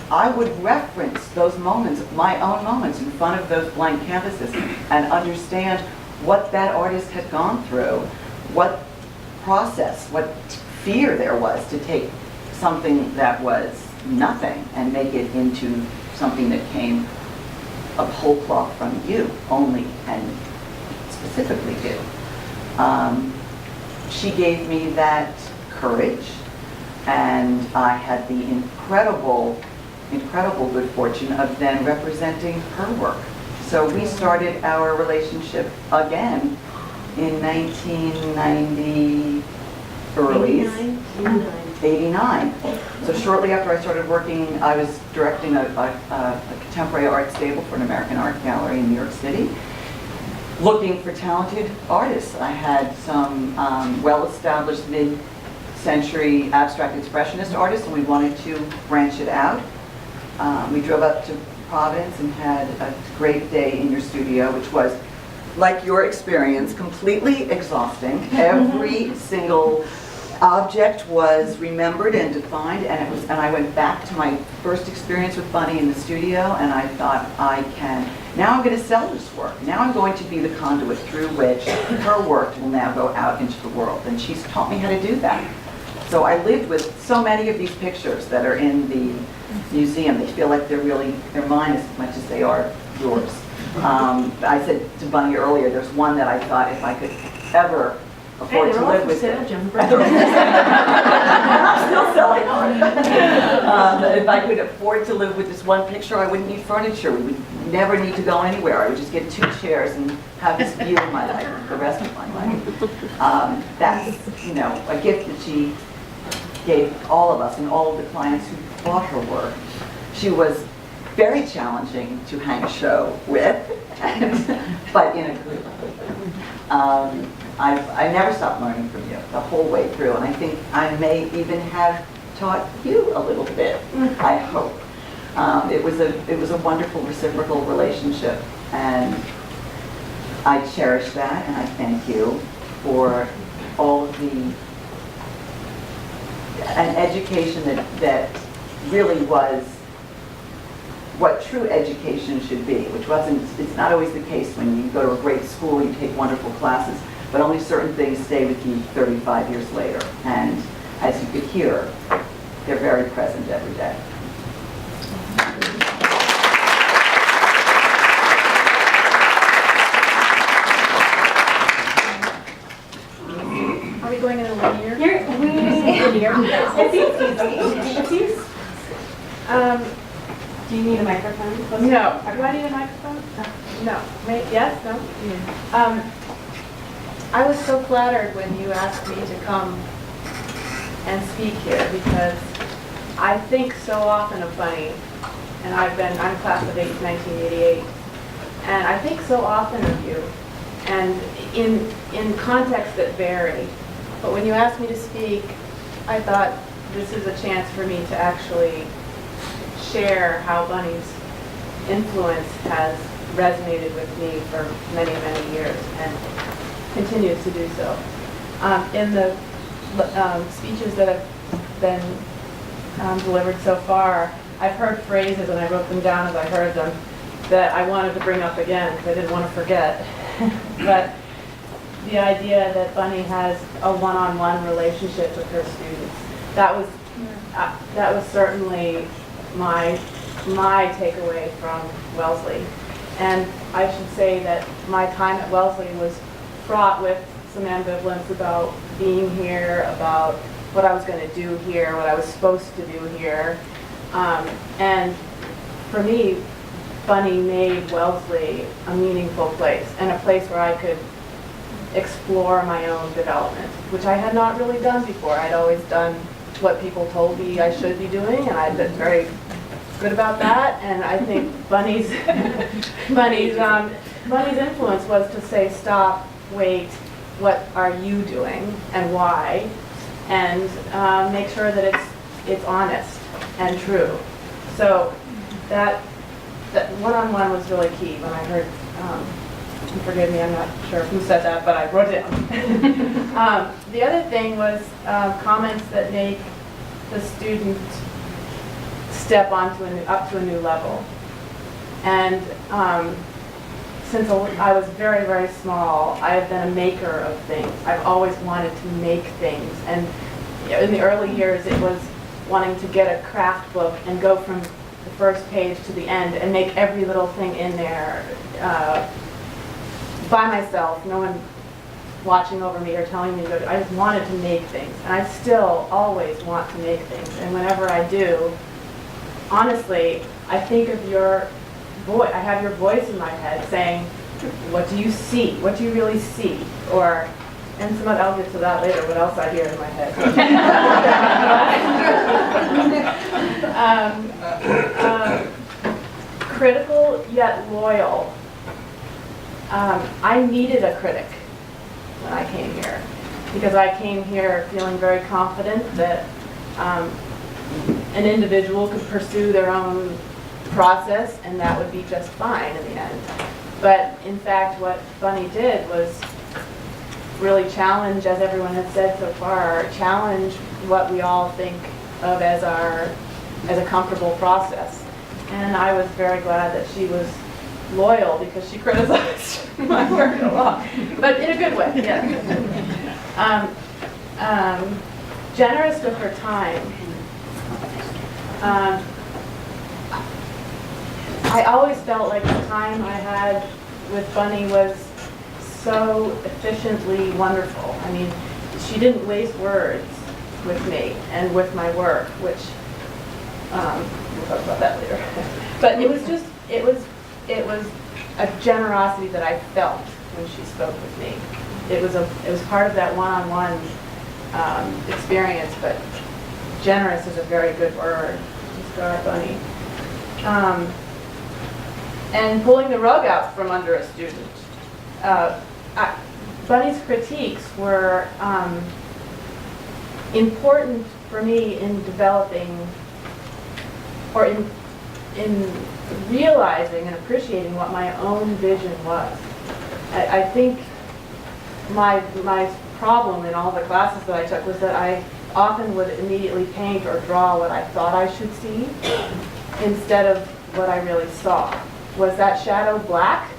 I would reference those moments, my own moments in front of those blank canvases, and understand what that artist had gone through, what process, what fear there was to take something that was nothing and make it into something that came of whole cloth from you only, and specifically you. She gave me that courage, and I had the incredible good fortune of then representing her work. So we started our relationship again in 1990, early 89. So shortly after I started working, I was directing a contemporary art stable for an American art gallery in New York City, looking for talented artists. I had some well-established mid-century abstract expressionist artists, and we wanted to branch it out. We drove up to Providence and had a great day in your studio, which was, like your experience, completely exhausting. Every single object was remembered and defined, and I went back to my first experience with Bunny in the studio, and I thought, I can Now I'm going to sell this work. Now I'm going to be the conduit through which her work will now go out into the world. And she's taught me how to do that. So I lived with so many of these pictures that are in the museum. They feel like they're mine as much as they are yours. I said to Bunny earlier, there's one that I thought if I could ever afford to live with. I'm still selling art. If I could afford to live with this one picture, I wouldn't need furniture. We would never need to go anywhere. I would just get 2 chairs and have this view of my life, the rest of my life. That's, you know, a gift that she gave all of us and all of the clients who bought her work. She was very challenging to hang a show with, but in a good way. I never stopped learning from you the whole way through, and I think I may even have taught you a little bit, I hope. It was a wonderful reciprocal relationship, and I cherish that, and I thank you for all of an education that really was what true education should be, which it's not always the case when you go to a great school, you take wonderful classes, but only certain things stay with you 35 years later. And as you could hear, they're very present every day. Are we going in a linear? Do you need a microphone? No. Do I need a microphone? No. Yes? No? I was so flattered when you asked me to come and speak here because I think so often of Bunny, and I'm class of 1988, and I think so often of you, and in contexts that vary. But when you asked me to speak, I thought this is a chance for me to actually share how Bunny's influence has resonated with me for many, many years and continues to do so. In the speeches that have been delivered so far, I've heard phrases, and I wrote them down as I heard them, that I wanted to bring up again because I didn't want to forget. But the idea that Bunny has a one-on-one relationship with her students, that was certainly my takeaway from Wellesley. And I should say that my time at Wellesley was fraught with some ambivalence about being here, about what I was going to do here, what I was supposed to do here. And for me, Bunny made Wellesley a meaningful place and a place where I could explore my own development, which I had not really done before. I'd always done what people told me I should be doing, and I'd been very good about that. And I think Bunny's influence was to say, stop, wait, what are you doing and why, and make sure that it's honest and true. So that one-on-one was really key when I heard. Forgive me, I'm not sure who said that, but I wrote it down. The other thing was comments that make the student step up to a new level. And since I was very, very small, I have been a maker of things. I've always wanted to make things. And in the early years, it was wanting to get a craft book and go from the first page to the end and make every little thing in there by myself, no one watching over me or telling me to go. I just wanted to make things, and I still always want to make things. And whenever I do, honestly, I think of your voice. I have your voice in my head saying, "What do you see? What do you really see?" Or, and I'll get to that later. What else I hear in my head? Critical yet loyal. I needed a critic when I came here, because I came here feeling very confident that an individual could pursue their own process and that would be just fine in the end. But in fact, what Bunny did was really challenge, as everyone has said so far, challenge what we all think of as a comfortable process. And I was very glad that she was loyal because she criticized my work a lot, but in a good way, yeah. Generous with her time. I always felt like the time I had with Bunny was so efficiently wonderful. I mean, she didn't waste words with me and with my work, which we'll talk about that later. But it was a generosity that I felt when she spoke with me. It was part of that one-on-one experience, but generous is a very good word to describe Bunny. And pulling the rug out from under a student. Bunny's critiques were important for me in developing, or in realizing and appreciating what my own vision was. I think my problem in all the classes that I took was that I often would immediately paint or draw what I thought I should see instead of what I really saw. Was that shadow black,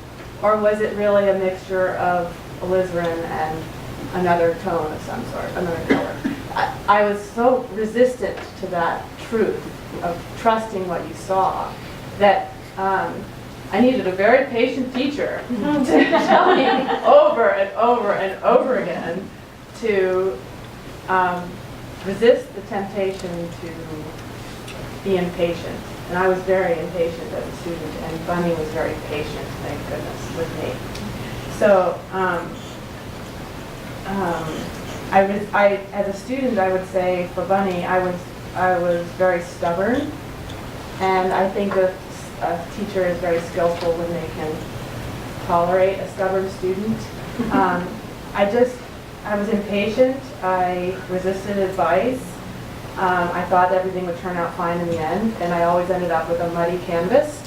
or was it really a mixture of alizarin and another tone of some sort, another color? I was so resistant to that truth of trusting what you saw that I needed a very patient teacher to tell me over and over and over again to resist the temptation to be impatient. And I was very impatient as a student, and Bunny was very patient, thank goodness, with me. So as a student, I would say for Bunny, I was very stubborn, and I think a teacher is very skillful when they can tolerate a stubborn student. I was impatient. I resisted advice. I thought everything would turn out fine in the end, and I always ended up with a muddy canvas.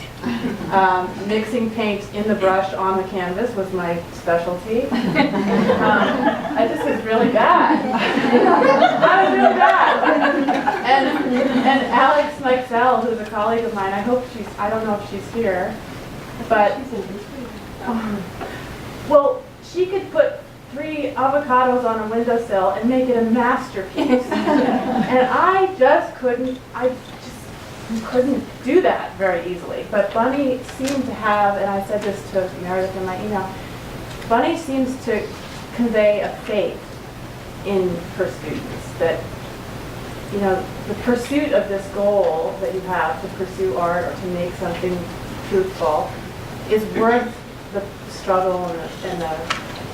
Mixing paint in the brush on the canvas was my specialty. I just was really bad. I was really bad. And Alex Mikesell, who's a colleague of mine, I don't know if she's here, but, well, she could put 3 avocados on a windowsill and make it a masterpiece. And I just couldn't do that very easily. But Bunny seemed to have, and I said this to Meredith in my email, Bunny seems to convey a faith in her students that, you know, the pursuit of this goal that you have to pursue art or to make something truthful is worth the struggle and the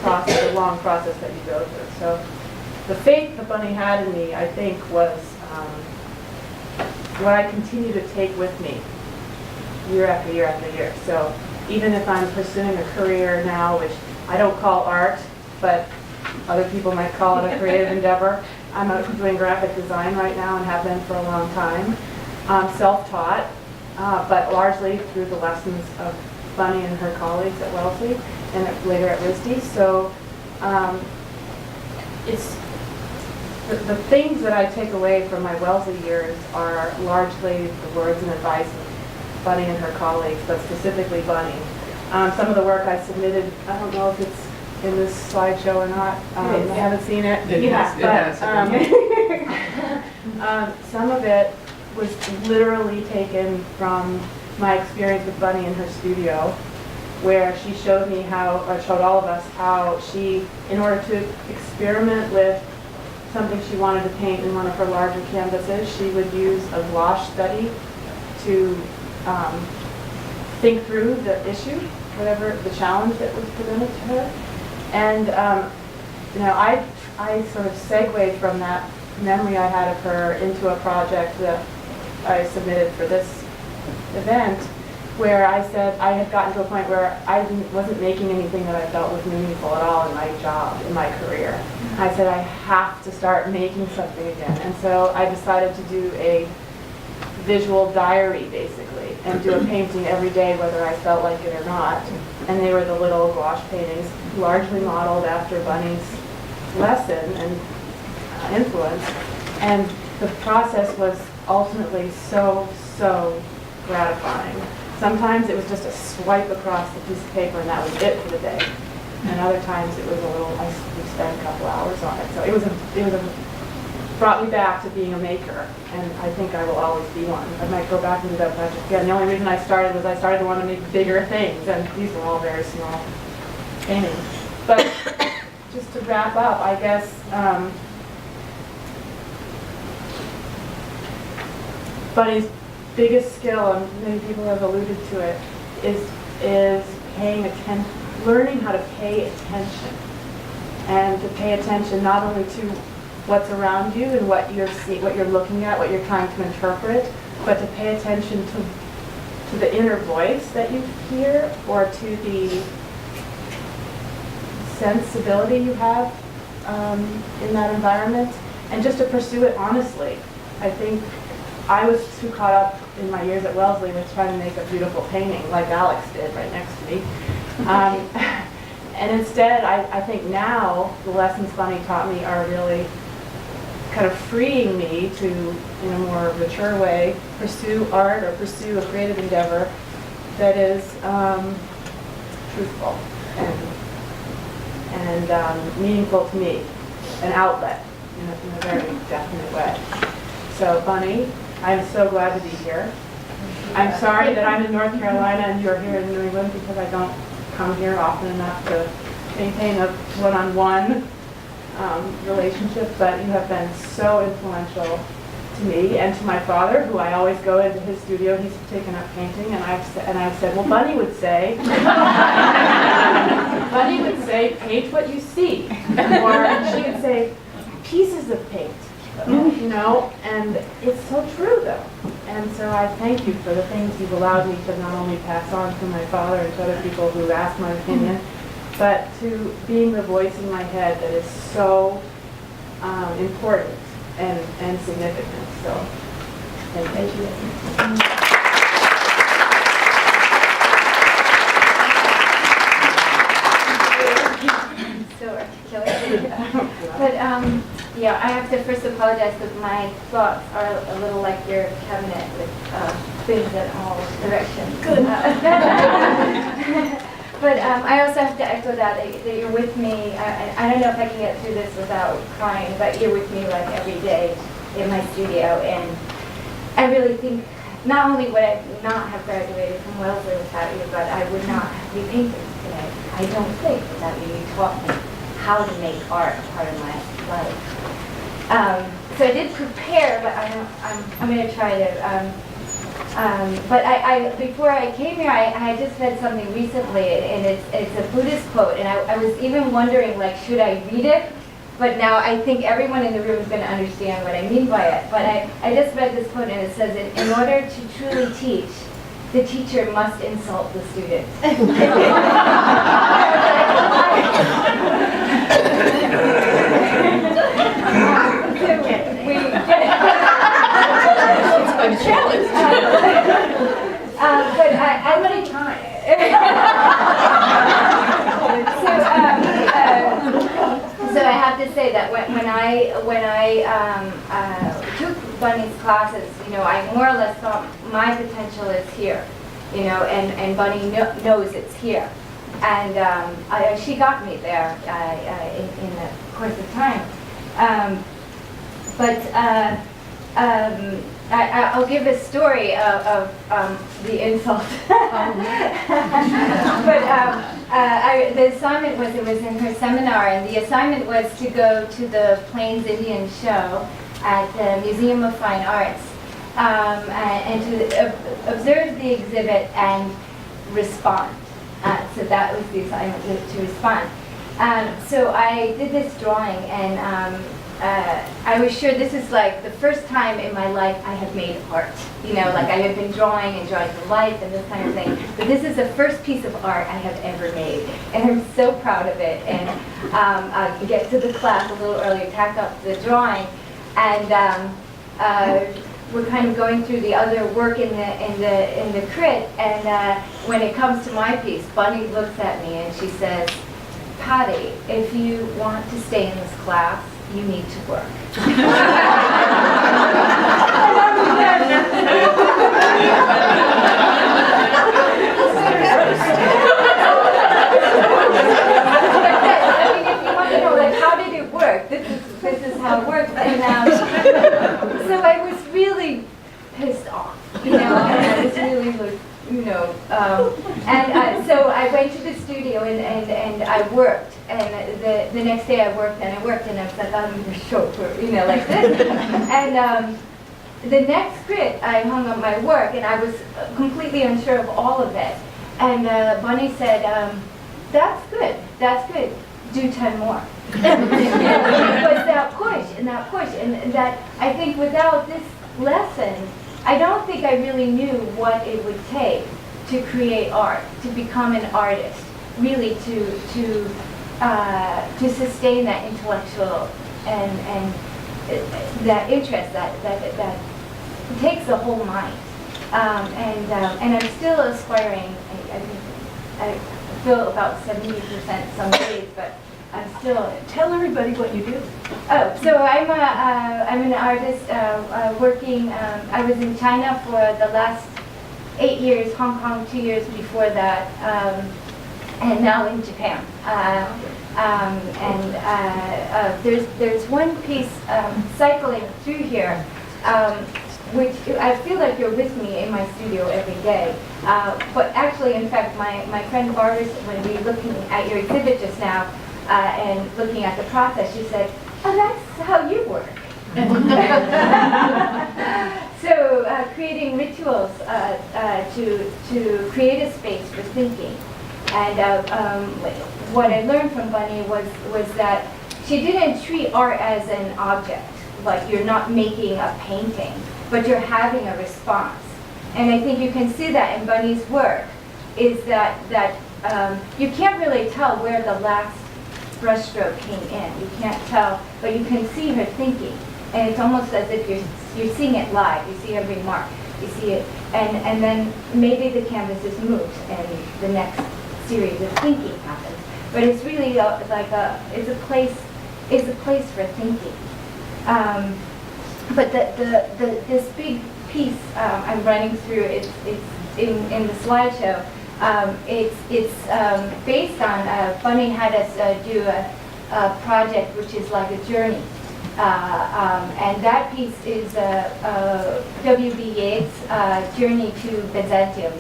process, the long process that you go through. So the faith that Bunny had in me, I think, was what I continue to take with me year after year after year. So even if I'm pursuing a career now, which I don't call art, but other people might call it a creative endeavor. I'm doing graphic design right now and have been for a long time. Self-taught, but largely through the lessons of Bunny and her colleagues at Wellesley and later at RISD. So it's the things that I take away from my Wellesley years are largely the words and advice of Bunny and her colleagues, but specifically Bunny. Some of the work I submitted, I don't know if it's in this slideshow or not. I haven't seen it. Some of it was literally taken from my experience with Bunny in her studio, where she showed me how, or showed all of us how she, in order to experiment with something she wanted to paint in one of her larger canvases, she would use a gouache study to think through the issue, whatever the challenge that was presented to her. And you know, I sort of segued from that memory I had of her into a project that I submitted for this event, where I said I had gotten to a point where I wasn't making anything that I felt was meaningful at all in my job, in my career. I said I have to start making something again. And so I decided to do a visual diary, basically, and do a painting every day, whether I felt like it or not. And they were the little gouache paintings, largely modeled after Bunny's lesson and influence. And the process was ultimately so gratifying. Sometimes it was just a swipe across the piece of paper and that was it for the day. And other times it was a little, we spent a couple hours on it. So it brought me back to being a maker, and I think I will always be one. I might go back and do that project again. The only reason I started was I started to want to make bigger things, and these were all very small paintings. But just to wrap up, I guess Bunny's biggest skill, and many people have alluded to it, is paying attention, learning how to pay attention, and to pay attention not only to what's around you and what you're looking at, what you're trying to interpret, but to pay attention to the inner voice that you hear, or to the sensibility you have in that environment, and just to pursue it honestly. I think I was too caught up in my years at Wellesley with trying to make a beautiful painting, like Alex did right next to me. And instead, I think now the lessons Bunny taught me are really kind of freeing me to, in a more mature way, pursue art or pursue a creative endeavor that is truthful and meaningful to me, an outlet in a very definite way. So Bunny, I'm so glad to be here. I'm sorry that I'm in North Carolina and you're here in New England, because I don't come here often enough to maintain a one-on-one relationship, but you have been so influential to me and to my father, who I always go into his studio. He's taken up painting, and I've said, well, Bunny would say, paint what you see, or she would say, pieces of paint, you know, and it's so true, though. And so I thank you for the things you've allowed me to not only pass on to my father and to other people who ask my opinion, but to being the voice in my head that is so important and significant. So, thank you. So articulate. But yeah, I have to first apologize because my thoughts are a little like your cabinet with things in all directions. Good. But I also have to echo that you're with me. I don't know if I can get through this without crying, but you're with me like every day in my studio. And I really think not only would I not have graduated from Wellesley without you, but I would not be painting today. I don't think without you. You taught me how to make art a part of my life. So I did prepare, but I'm going to try to. But before I came here, I just read something recently, and it's a Buddhist quote, and I was even wondering, like, should I read it? But now I think everyone in the room is going to understand what I mean by it. But I just read this quote, and it says, in order to truly teach, the teacher must insult the student. But how many times? So I have to say that when I took Bunny's classes, you know, I more or less thought my potential is here, you know, and Bunny knows it's here, and she got me there in the course of time. I'll give a story of the insult. But the assignment was, it was in her seminar, and the assignment was to go to the Plains Indian show at the Museum of Fine Arts and to observe the exhibit and respond. So that was the assignment, to respond. So I did this drawing, and I was sure this is like the first time in my life I had made art. You know, like I had been drawing and drawing for life and this kind of thing. But this is the first piece of art I have ever made. And I'm so proud of it. And I get to the class a little early, tack up the drawing, and we're kind of going through the other work in the crit. And when it comes to my piece, Bunny looks at me and she says, "Patty, if you want to stay in this class, you need to work." worked, and the next day I worked, and I was like, I'm the chauffeur, like this. And the next grit, I hung up my work, and I was completely unsure of all of it. And Bunny said, that's good, do 10 more. But that push, and that, I think without this lesson, I don't think I really knew what it would take to create art, to become an artist, really to sustain that intellectual and that interest that takes the whole mind. And I'm still aspiring. I feel about 70% some days, but I'm still. Tell everybody what you do. Oh, so I'm an artist working. I was in China for the last 8 years, Hong Kong 2 years before that, and now in Japan. There's one piece cycling through here, which I feel like you're with me in my studio every day. But actually, in fact, my friend Barbara, when we were looking at your exhibit just now and looking at the process, she said, "Oh, that's how you work." So creating rituals to create a space for thinking. And what I learned from Bunny was that she didn't treat art as an object, like you're not making a painting, but you're having a response. And I think you can see that in Bunny's work, is that you can't really tell where the last brushstroke came in. You can't tell, but you can see her thinking. And it's almost as if you're seeing it live. You see every mark. You see it, and then maybe the canvas is moved, and the next series of thinking happens. But it's really it's a place for thinking. But this big piece I'm running through, it's in the slideshow. It's based on Bunny had us do a project which is like a journey. And that piece is W.B. Yeats' Journey to Byzantium,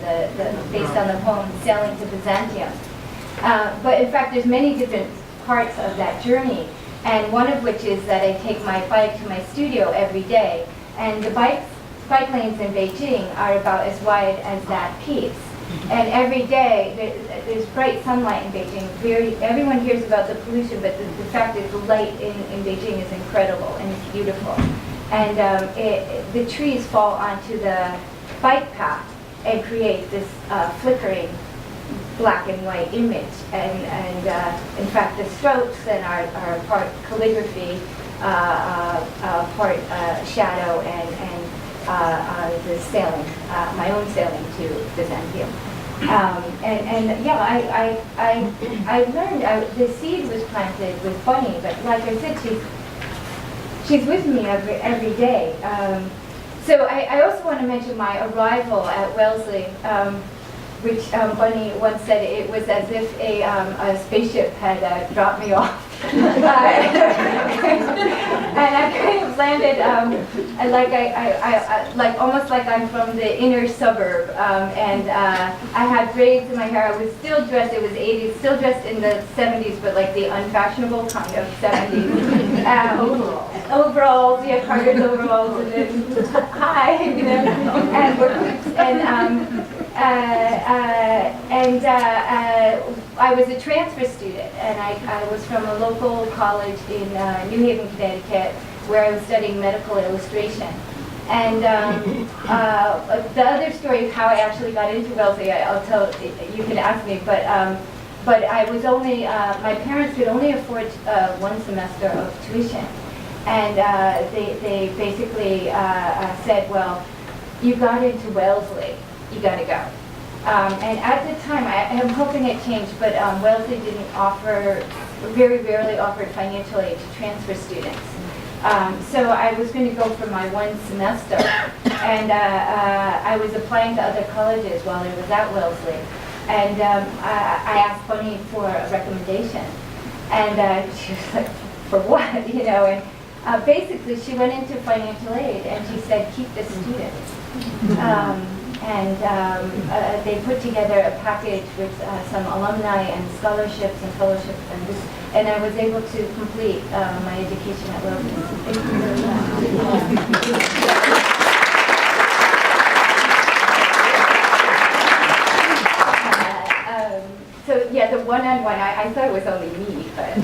based on the poem Sailing to Byzantium. But in fact, there's many different parts of that journey, and one of which is that I take my bike to my studio every day, and the bike lanes in Beijing are about as wide as that piece. And every day, there's bright sunlight in Beijing. Everyone hears about the pollution, but the fact is the light in Beijing is incredible and it's beautiful. And the trees fall onto the bike path and create this flickering black and white image. And in fact, the strokes and are part calligraphy, part shadow, and the sailing, my own sailing to Byzantium. And yeah, I learned, the seed was planted with Bunny, but like I said, she's with me every day. So I also want to mention my arrival at Wellesley, which Bunny once said it was as if a spaceship had dropped me off. And I kind of landed, like almost like I'm from the inner suburb, and I had braids in my hair. I was still dressed. It was 80s, still dressed in the 70s, but like the unfashionable kind of 70s. Overalls, yeah, Carter's overalls, and then hi, and work, and I was a transfer student, and I was from a local college in New Haven, Connecticut, where I was studying medical illustration. And the other story of how I actually got into Wellesley, I'll tell, you can ask me, but I was only, my parents could only afford one semester of tuition. And they basically said, well, you got into Wellesley, you got to go. And at the time, I'm hoping it changed, but Wellesley didn't offer, very rarely offered financial aid to transfer students. So I was going to go for my one semester, and I was applying to other colleges while I was at Wellesley. And I asked Bunny for a recommendation, and she was like, for what, And basically, she went into financial aid, and she said, keep the students. And they put together a package with some alumni and scholarships and fellowships, and I was able to complete my education at Wellesley. Thank you very much. So yeah, the one-on-one, I thought it was only me, but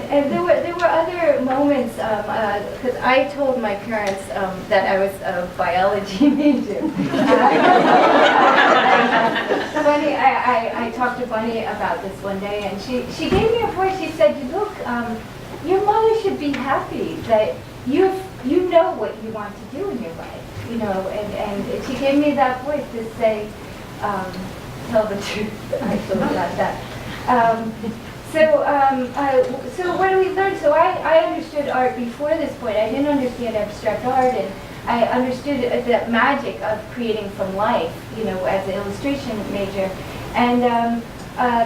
and there were other moments because I told my parents that I was a biology major. Bunny, I talked to Bunny about this one day, and she gave me a voice. She said, "Look, your mother should be happy that you know what you want to do in your life, you know," and she gave me that voice to say, tell the truth, actually, about that. So what do we learn? So I understood art before this point. I didn't understand abstract art, and I understood the magic of creating from life, you know, as an illustration major. And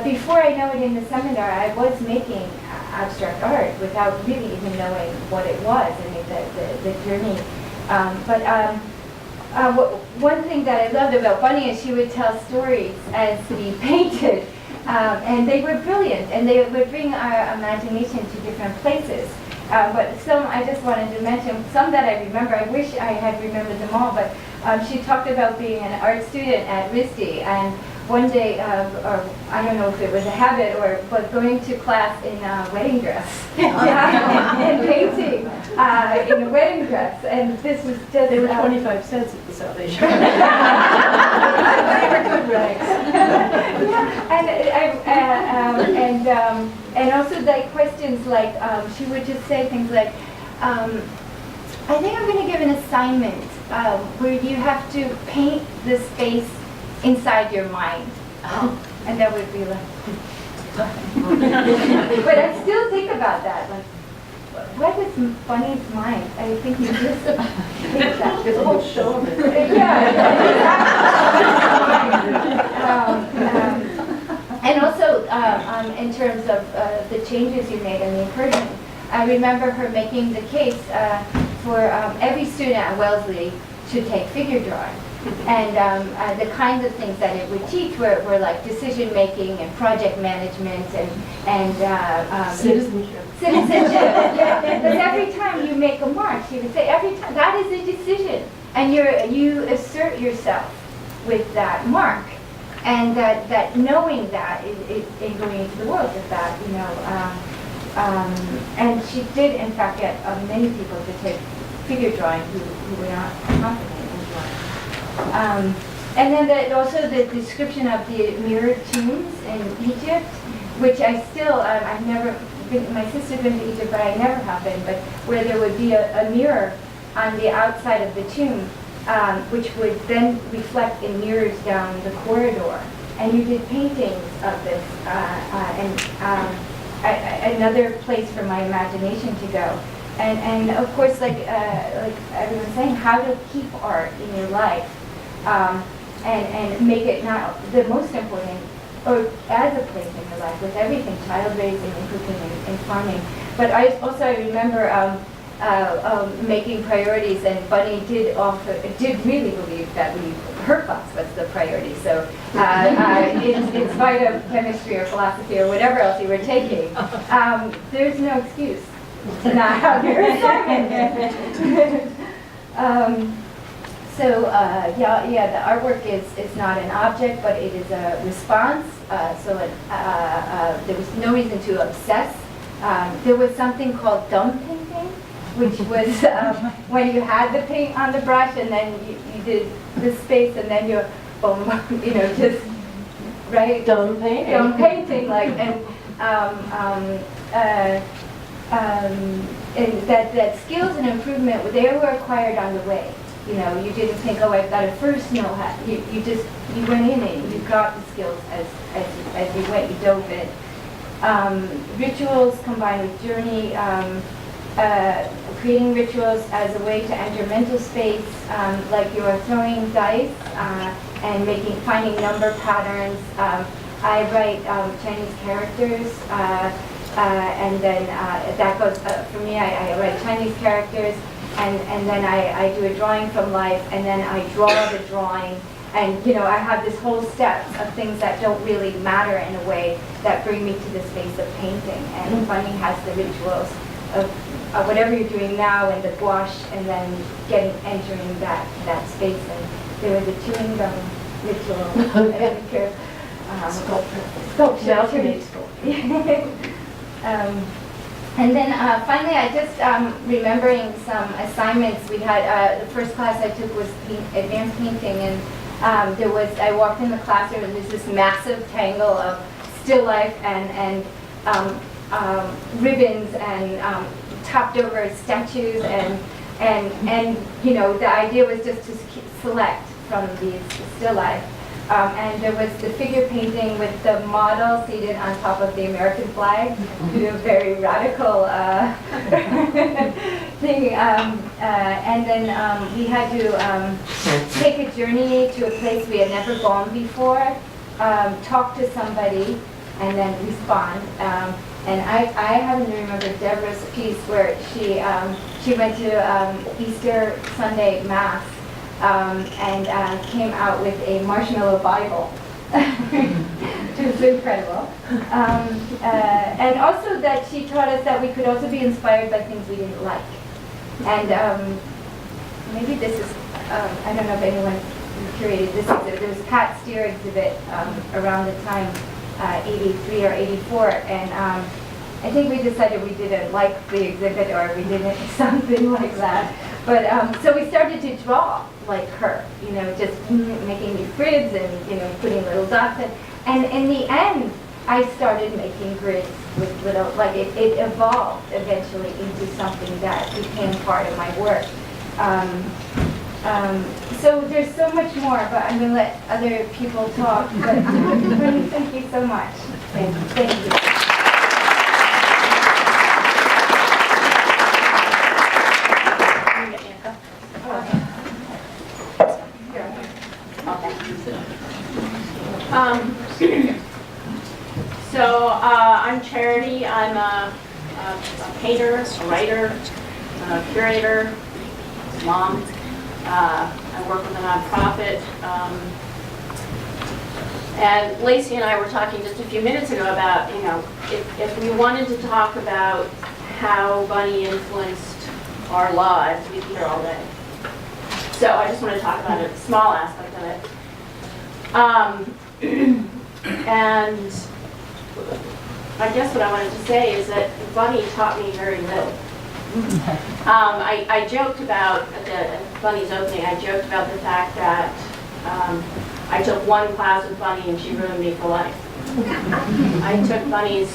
before I know it in the seminar, I was making abstract art without really even knowing what it was. I mean, the journey. One thing that I loved about Bunny is she would tell stories as we painted, and they were brilliant, and they would bring our imagination to different places. But some I just wanted to mention, some that I remember. I wish I had remembered them all, but she talked about being an art student at RISD, and one day, or I don't know if it was a habit, but going to class in a wedding dress, and painting in a wedding dress, and this was just... They were 25 cents at the Salvation. They were good rags. And also like questions like, she would just say things like, I think I'm going to give an assignment where you have to paint the space inside your mind. And that would be like, but I still think about that. Like, what is Bunny's mind? I think you just think that. There's a whole show of it. And also, in terms of the changes you made and the encouragement, I remember her making the case for every student at Wellesley should take figure drawing. And the kinds of things that it would teach were like decision making and project management and Citizenship. Yeah, because every time you make a mark, she would say every time that is a decision, and you assert yourself with that mark, and that knowing that in going into the world with that, you know, and she did in fact get many people to take figure drawing who were not confident in drawing. And then also the description of the mirrored tombs in Egypt, which I still, I've never been, my sister's been to Egypt, but I never have been, but where there would be a mirror on the outside of the tomb, which would then reflect in mirrors down the corridor. And you did paintings of this, another place for my imagination to go. And of course, like everyone's saying, how to keep art in your life. And make it not the most important, or as a place in your life, with everything, child raising and cooking and farming. But I remember making priorities, and Bunny did really believe that her class was the priority. So in spite of chemistry or philosophy or whatever else you were taking, there's no excuse to not have your assignment. So the artwork is not an object, but it is a response. There was no reason to obsess. There was something called dumb painting, which was when you had the paint on the brush and then you did the space and then you, you know, just right. Dumb painting. Dumb painting, like and that skills and improvement, they were acquired on the way. You know, you didn't think, oh, I've got to first know how. You went in and you got the skills as you went. You dove in. Rituals combined with journey, creating rituals as a way to enter mental space, like you are throwing dice and finding number patterns. I write Chinese characters And then that goes, for me, I write Chinese characters, and then I do a drawing from life, and then I draw the drawing. And, you know, I have this whole steps of things that don't really matter in a way that bring me to the space of painting. And Bunny has the rituals of whatever you're doing now and the gouache, and then entering that space. And there was a chewing gum ritual. Sculpture. And then finally, I just remembering some assignments we had. The first class I took was advanced painting, and I walked in the classroom and there's this massive tangle of still life and ribbons and topped over statues, and you know, the idea was just to select from these still life. And there was the figure painting with the model seated on top of the American flag, a very radical thing. And then we had to take a journey to a place we had never gone before, talk to somebody, and then respond. And I happen to remember Deborah's piece where she went to Easter Sunday Mass. And came out with a marshmallow Bible, which was incredible. And also that she taught us that we could also be inspired by things we didn't like. And maybe this is, I don't know if anyone curated this exhibit. There was a Pat Steer exhibit around the time, 83 or 84, and I think we decided we didn't like the exhibit, or we didn't, something like that. But so we started to draw like her, you know, just making these grids and, you know, putting little dots in. And in the end, I started making grids with little, like it evolved eventually into something that became part of my work. So there's so much more, but I'm going to let other people talk. But thank you so much. Thank you. So I'm Charity. I'm a painter, a writer, a curator, mom. I work with a nonprofit. And Lacey and I were talking just a few minutes ago about, you know, if we wanted to talk about how Bunny influenced our lives, we'd be here all day. So I just want to talk about a small aspect of it. And I guess what I wanted to say is that Bunny taught me very little. I joked about, at Bunny's opening, I joked about the fact that I took one class with Bunny and she ruined me for life. I took Bunny's,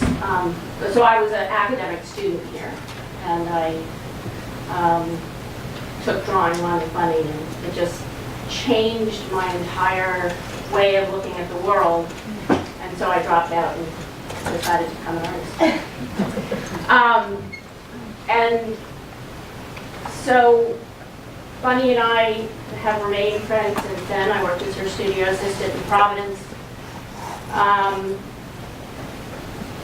so I was an academic student here, and I took drawing one with Bunny, and it just changed my entire way of looking at the world, and so I dropped out and decided to become an artist. And so Bunny and I have remained friends since then. I worked as her studio assistant in Providence.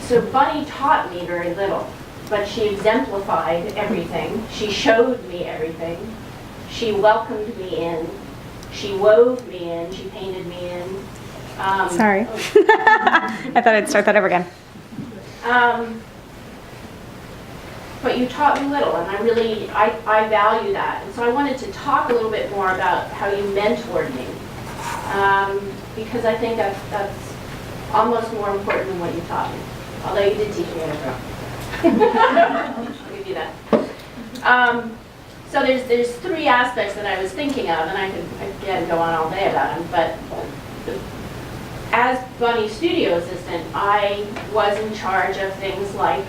So Bunny taught me very little, but she exemplified everything. She showed me everything. She welcomed me in. She wove me in. She painted me in. Sorry. I thought I'd start that over again. But you taught me little, and I value that. And so I wanted to talk a little bit more about how you mentored me, because I think that's almost more important than what you taught me. Although you did teach me how to draw. I'll give you that. So there's three aspects that I was thinking of, and I could, again, go on all day about them. But as Bunny's studio assistant, I was in charge of things like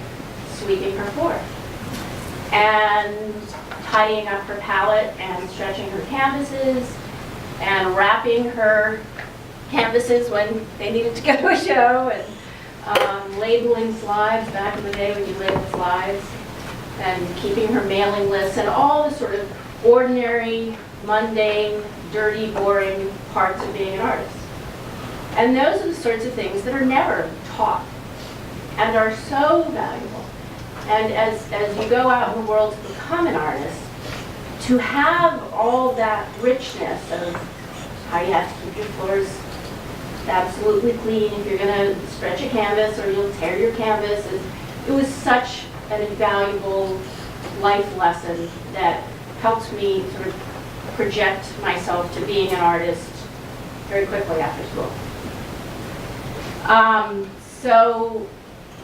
sweeping her floor and tidying up her palette and stretching her canvases and wrapping her canvases when they needed to go to a show, and labeling slides back in the day when you labeled slides, and keeping her mailing lists, and all the sort of ordinary, mundane, dirty, boring parts of being an artist. And those are the sorts of things that are never taught. and are so valuable. And as you go out in the world to become an artist, to have all that richness of how you have to keep your floors absolutely clean if you're going to stretch a canvas or you'll tear your canvas, it was such an invaluable life lesson that helped me sort of project myself to being an artist very quickly after school. So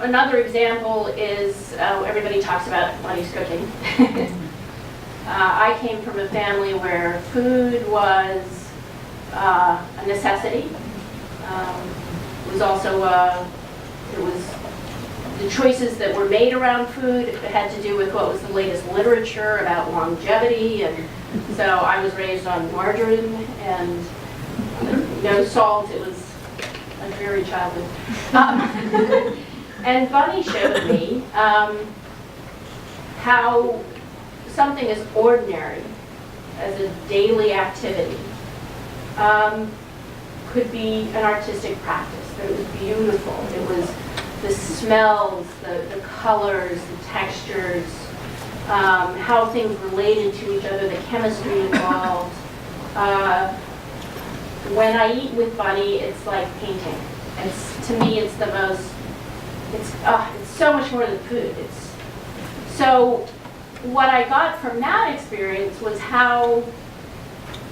another example is, everybody talks about Bunny's cooking. I came from a family where food was a necessity. It was also, it was the choices that were made around food had to do with what was the latest literature about longevity, and so I was raised on margarine and no salt. It was a dreary childhood. And Bunny showed me how something as ordinary as a daily activity could be an artistic practice. It was beautiful. It was the smells, the colors, the textures, how things related to each other, the chemistry involved. When I eat with Bunny, it's like painting. To me, it's the most, it's so much more than food. So what I got from that experience was how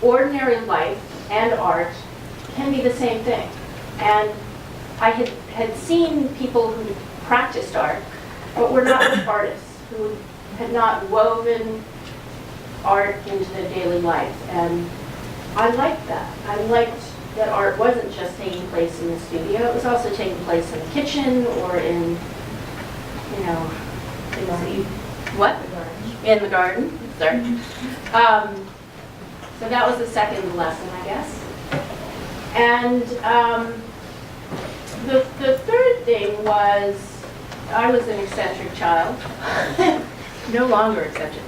ordinary life and art can be the same thing. And I had seen people who practiced art, but were not artists, who had not woven art into their daily life. And I liked that. I liked that art wasn't just taking place in the studio, it was also taking place in the kitchen or in, you know, things that you, what? In the garden, sorry. So that was the second lesson, I guess. And the third thing was, I was an eccentric child. No longer eccentric.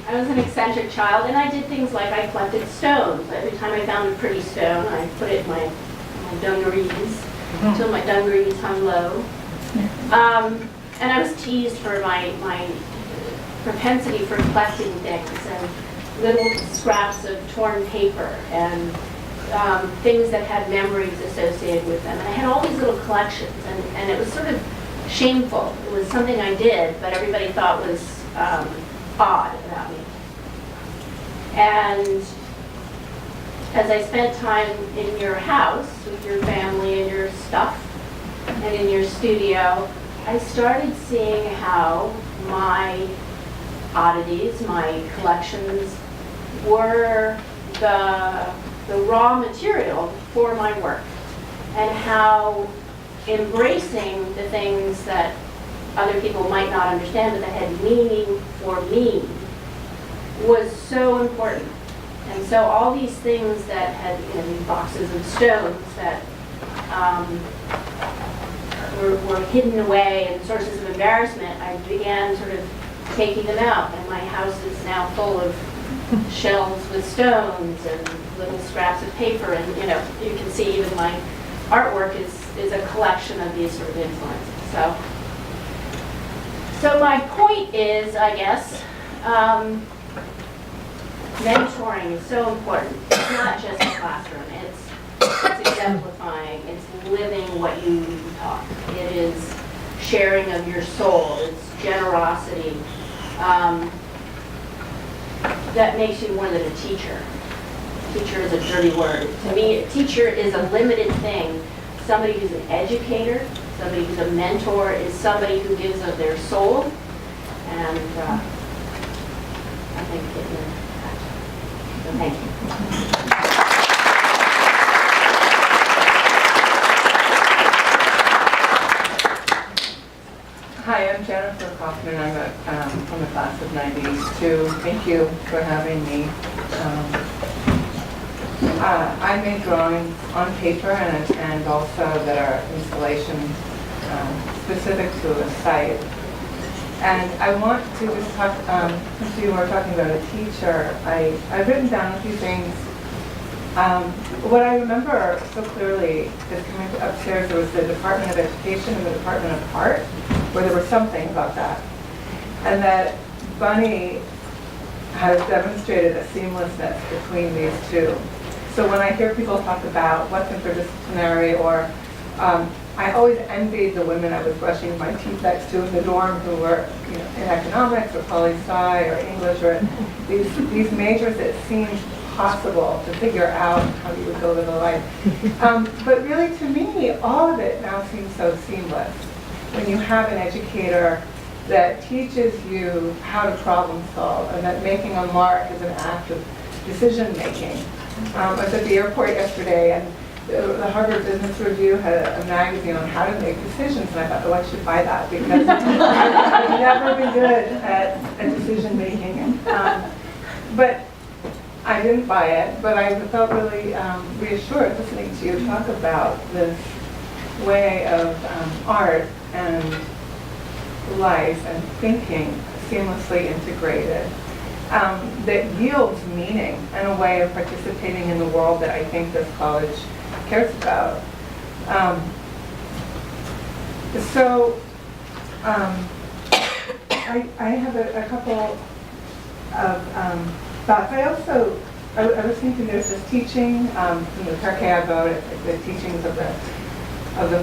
I was an eccentric child, and I did things like I collected stones. Every time I found a pretty stone, I put it in my dungarees, until my dungarees hung low. And I was teased for my propensity for collecting things, and little scraps of torn paper, and things that had memories associated with them. And I had all these little collections, and it was sort of shameful. It was something I did, but everybody thought was odd about me. And as I spent time in your house with your family and your stuff and in your studio, I started seeing how my oddities, my collections, were the raw material for my work, and how embracing the things that other people might not understand but that had meaning for me was so important. And so all these things that had in boxes of stones that were hidden away and sources of embarrassment, I began sort of taking them out, and my house is now full of shelves with stones and little scraps of paper, and you can see even my artwork is a collection of these sort of influences. So my point is, I guess, mentoring is so important. It's not just a classroom. It's exemplifying. It's living what you taught. It is sharing of your soul. It's generosity. That makes you more than a teacher. Teacher is a dirty word. To me, a teacher is a limited thing. Somebody who's an educator, somebody who's a mentor, is somebody who gives of their soul. And I think it is that. So thank you. Hi, I'm Jennifer Kaufman. I'm from the class of 92. Thank you for having me. I make drawings on paper and also that are installations specific to a site. And I want to just talk, since you were talking about a teacher, I've written down a few things What I remember so clearly is coming upstairs, there was the Department of Education and the Department of Art, where there was something about that. And that Bunny has demonstrated a seamlessness between these two. So when I hear people talk about what's interdisciplinary, or I always envied the women I was brushing my teeth next to in the dorm who were, in economics or poli-sci or English, or these majors that seemed possible to figure out how you would go to the life. But really, to me, all of it now seems so seamless. When you have an educator that teaches you how to problem solve, and that making a mark is an act of decision making. I was at the airport yesterday, and the Harvard Business Review had a magazine on how to make decisions, and I thought, oh, I should buy that, because I've never been good at decision making. But I didn't buy it, but I felt really reassured listening to you talk about this way of art and life and thinking seamlessly integrated, that yields meaning and a way of participating in the world that I think this college cares about. I have a couple of thoughts. I was thinking there's this teaching from the Parquet about the teachings of the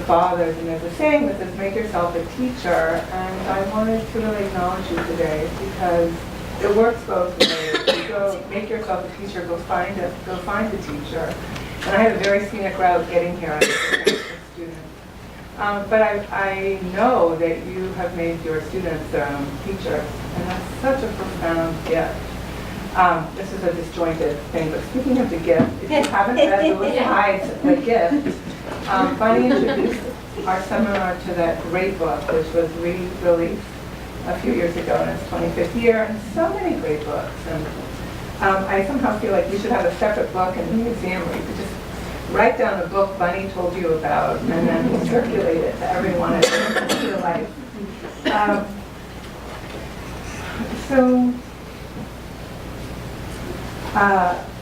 fathers, and there's a saying that says, make yourself a teacher, and I wanted to really acknowledge you today because it works both ways. You go make yourself a teacher, go find a teacher. And I had a very scenic route getting here. I was a student. But I know that you have made your students their own teachers, and that's such a profound gift. This is a disjointed thing, but speaking of the gift, if you haven't read those sides of the gift, Bunny introduced our seminar to that great book, which was re-released a few years ago in its 25th year, and so many great books. And I somehow feel like we should have a separate book in the museum where you could just write down the book Bunny told you about and then circulate it to everyone in your life.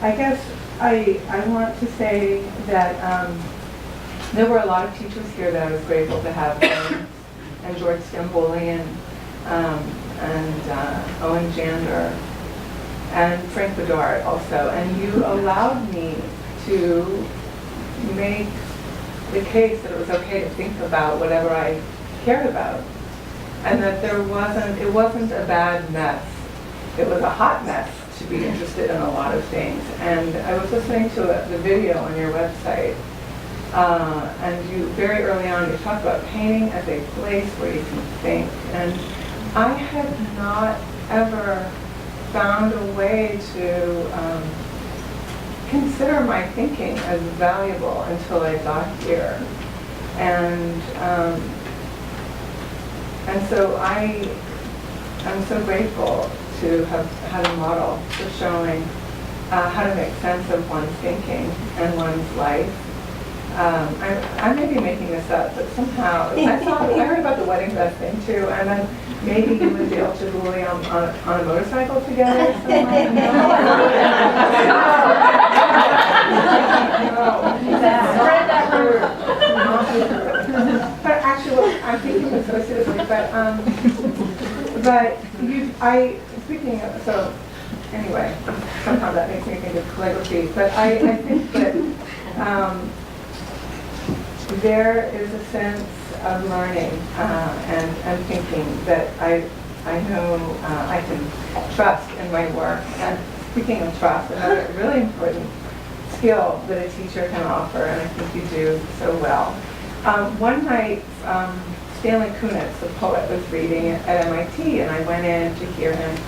I guess I want to say that there were a lot of teachers here that I was grateful to have, and George Stambolian, and Owen Jander, and Frank Bedard also. And you allowed me to make the case that it was okay to think about whatever I cared about, and that it wasn't a bad mess. It was a hot mess to be interested in a lot of things. And I was listening to the video on your website, and you very early on you talked about painting as a place where you can think. And I had not ever found a way to consider my thinking as valuable until I got here. And so I'm so grateful to have had a model for showing how to make sense of one's thinking and one's life. I may be making this up, but somehow, I heard about the wedding dress thing too, and then maybe you would be able to bully on a motorcycle together somewhere. Spread that word. But actually, well, I'm thinking this so seriously, but speaking of, so anyway, somehow that makes me think of calligraphy, but I think that there is a sense of learning and thinking that I know I can trust in my work. And speaking of trust, another really important skill that a teacher can offer, and I think you do so well. One night, Stanley Kunitz, the poet, was reading at MIT, and I went in to hear him.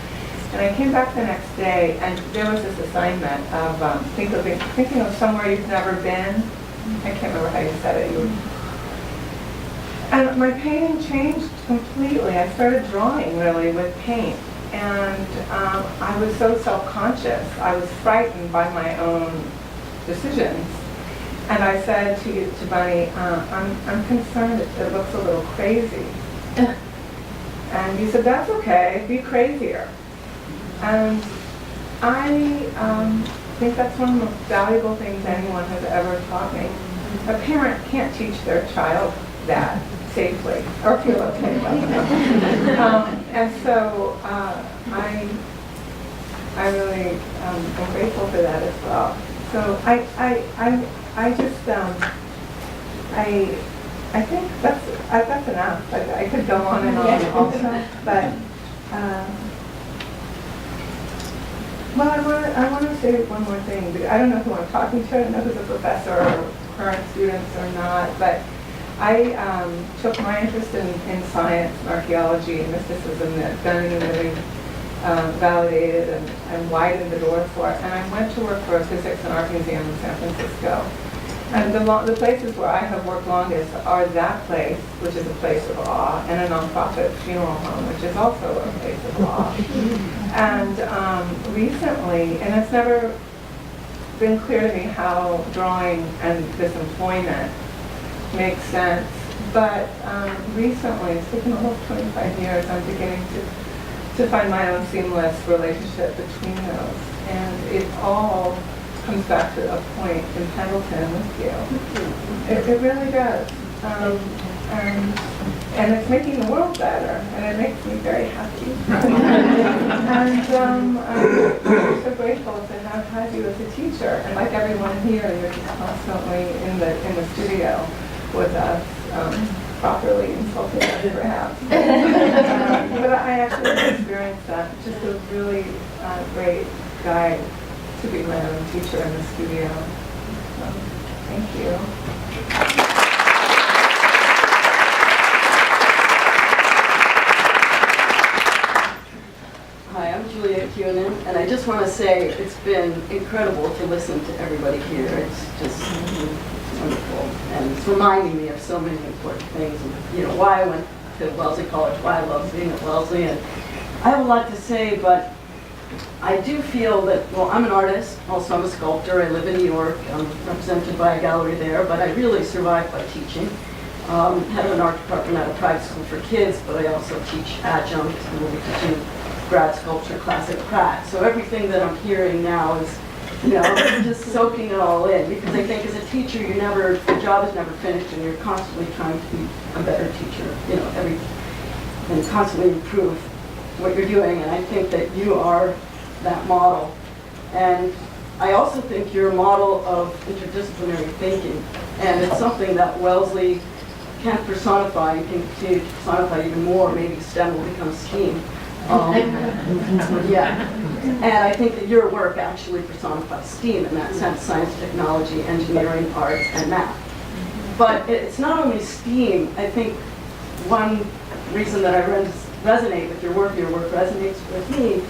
And I came back the next day, and there was this assignment of thinking of somewhere you've never been. I can't remember how you said it. And my painting changed completely. I started drawing really with paint, and I was so self-conscious. I was frightened by my own decisions. And I said to Bunny, I'm concerned it looks a little crazy. And you said, that's okay, be crazier. And I think that's one of the most valuable things anyone has ever taught me. A parent can't teach their child that safely or feel okay about it. And so I really am grateful for that as well. So I think that's enough. I could go on and on also, but well, I want to say one more thing. I don't know who I'm talking to. I don't know who's a professor or current students or not, but I took my interest in science and archaeology and mysticism that Ben and really validated and widened the doors for it. And I went to work for a physics and art museum in San Francisco. And the places where I have worked longest are that place, which is a place of awe, and a nonprofit funeral home, which is also a place of awe. And recently, and it's never been clear to me how drawing and this employment makes sense, but recently, it's taken almost 25 years, I'm beginning to find my own seamless relationship between those. And it all comes back to a point in Pendleton with you. It really does. And it's making the world better, and it makes me very happy. And I'm so grateful to have had you as a teacher. And like everyone here, you're just constantly in the studio with us, properly insulting us perhaps. But I actually experienced that. Just a really great guide to be my own teacher in the studio. Thank you. Hi, I'm Julia Kunin, and I just want to say it's been incredible to listen to everybody here. It's just wonderful, and it's reminding me of so many important things, and why I went to Wellesley College, why I love being at Wellesley, and I have a lot to say, but I do feel that, well, I'm an artist, also I'm a sculptor, I live in New York, I'm represented by a gallery there, but I really survived by teaching. Head of an art department at a private school for kids, but I also teach adjunct, and we'll be teaching grad sculpture class at Pratt. So everything that I'm hearing now is, just soaking it all in, because I think as a teacher, your job is never finished, and you're constantly trying to be a better teacher, and constantly improve what you're doing, and I think that you are that model. And I also think you're a model of interdisciplinary thinking, and it's something that Wellesley can personify and can continue to personify even more. Maybe STEM will become STEAM. Yeah. And I think that your work actually personifies STEAM in that sense: science, technology, engineering, arts, and math. But it's not only STEAM. I think one reason that I resonate with your work resonates with me,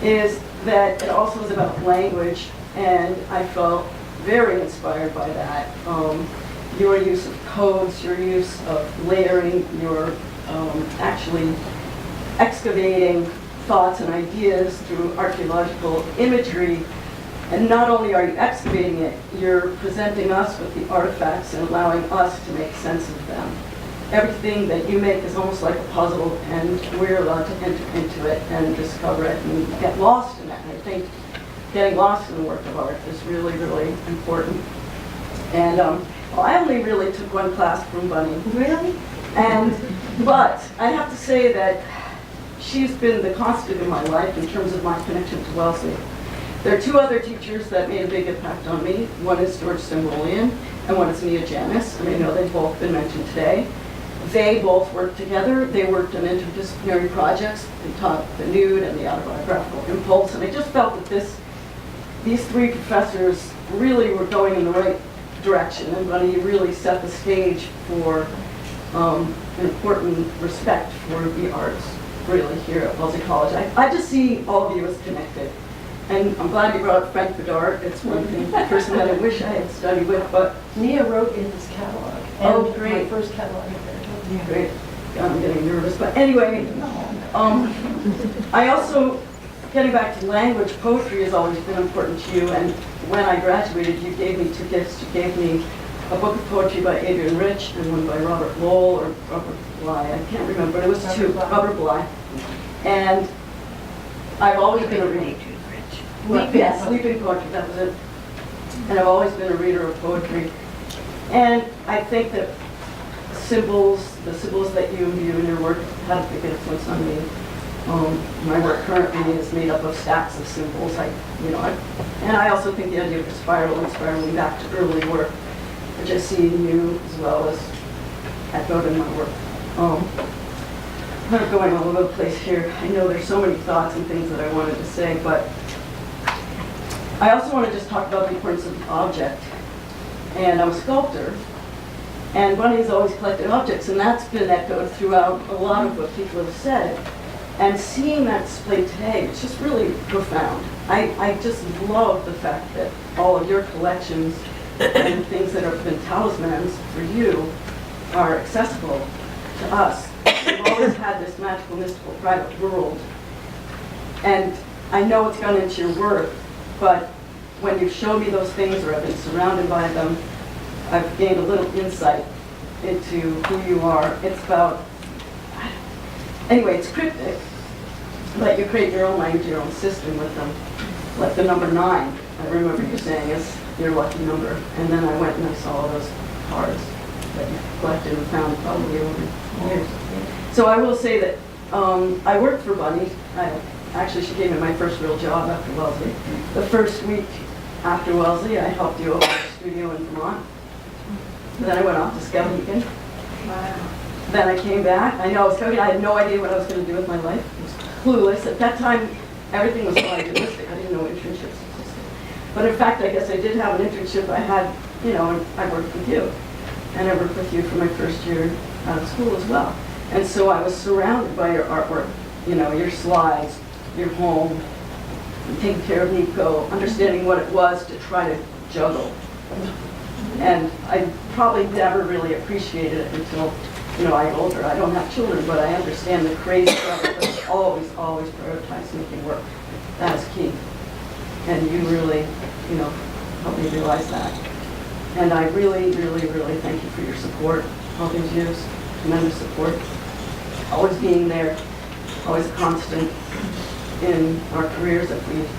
is that it also is about language, and I felt very inspired by that. Your use of codes, your use of layering, your actually excavating thoughts and ideas through archaeological imagery. And not only are you excavating it, you're presenting us with the artifacts and allowing us to make sense of them. Everything that you make is almost like a puzzle, and we're allowed to enter into it and discover it and get lost in it. And I think getting lost in the work of art is really, really important. And well, I only really took one class from Bunny. Really? But I have to say that she's been the constant in my life in terms of my connection to Wellesley. There are two other teachers that made a big impact on me. One is George Simrolian, and one is Mia Janis, and I know they've both been mentioned today. They both worked together. They worked on interdisciplinary projects. They taught the nude and the autobiographical impulse, and I just felt that these three professors really were going in the right direction, and Bunny really set the stage for an important respect for the arts, really, here at Wellesley College. I just see all of you as connected. And I'm glad you brought up Frank Bedard. It's one thing, a person that I wish I had studied with, but Nia wrote in his catalog. Oh, great. My first catalog. Yeah. Great. I'm getting nervous, but anyway, I also, getting back to language, poetry has always been important to you, and when I graduated, you gave me two gifts. You gave me a book of poetry by Adrian Rich and one by Robert Lowell, or Robert Bly, I can't remember, but it was two, Robert Bly. And I've always been a reader. Sleeping poetry, that was it. And I've always been a reader of poetry. And I think that the symbols that you view in your work had a big influence on me. My work currently is made up of stacks of symbols. And I also think the idea of the spiral and spiraling back to early work, which I see in you as well as echoed in my work. I'm going all over the place here. I know there's so many thoughts and things that I wanted to say, but I also want to just talk about the importance of the object. And I'm a sculptor, and Bunny has always collected objects, and that's been echoed throughout a lot of what people have said. And seeing that displayed today, it's just really profound. I just love the fact that all of your collections and things that have been talismans for you are accessible to us. We've always had this magical, mystical, private world. And I know it's gone into your work, but when you've shown me those things or I've been surrounded by them, I've gained a little insight into who you are. It's about, anyway, it's cryptic, but you create your own language, your own system with them. Like the number 9, I remember you saying is your lucky number. And then I went and I saw all those cards that you collected and found probably over years. So I will say that I worked for Bunny. Actually, she gave me my first real job after Wellesley. The first week after Wellesley, I helped you open a studio in Vermont. And then I went off to Skowhegan. Wow. Then I came back. I know I was Skowhegan. I had no idea what I was going to do with my life. I was clueless. At that time, everything was so idealistic. I didn't know internships existed. But in fact, I guess I did have an internship. I had, and I worked with you. And I worked with you for my first year out of school as well. And so I was surrounded by your artwork, your slides, your home, taking care of Nico, understanding what it was to try to juggle. And I probably never really appreciated it until, I got older. I don't have children, but I understand the crazy struggle, but always prioritize making work. That is key. And you really, helped me realize that. And I really, really, really thank you for your support all these years. Tremendous support. Always being there, always constant in our careers that we've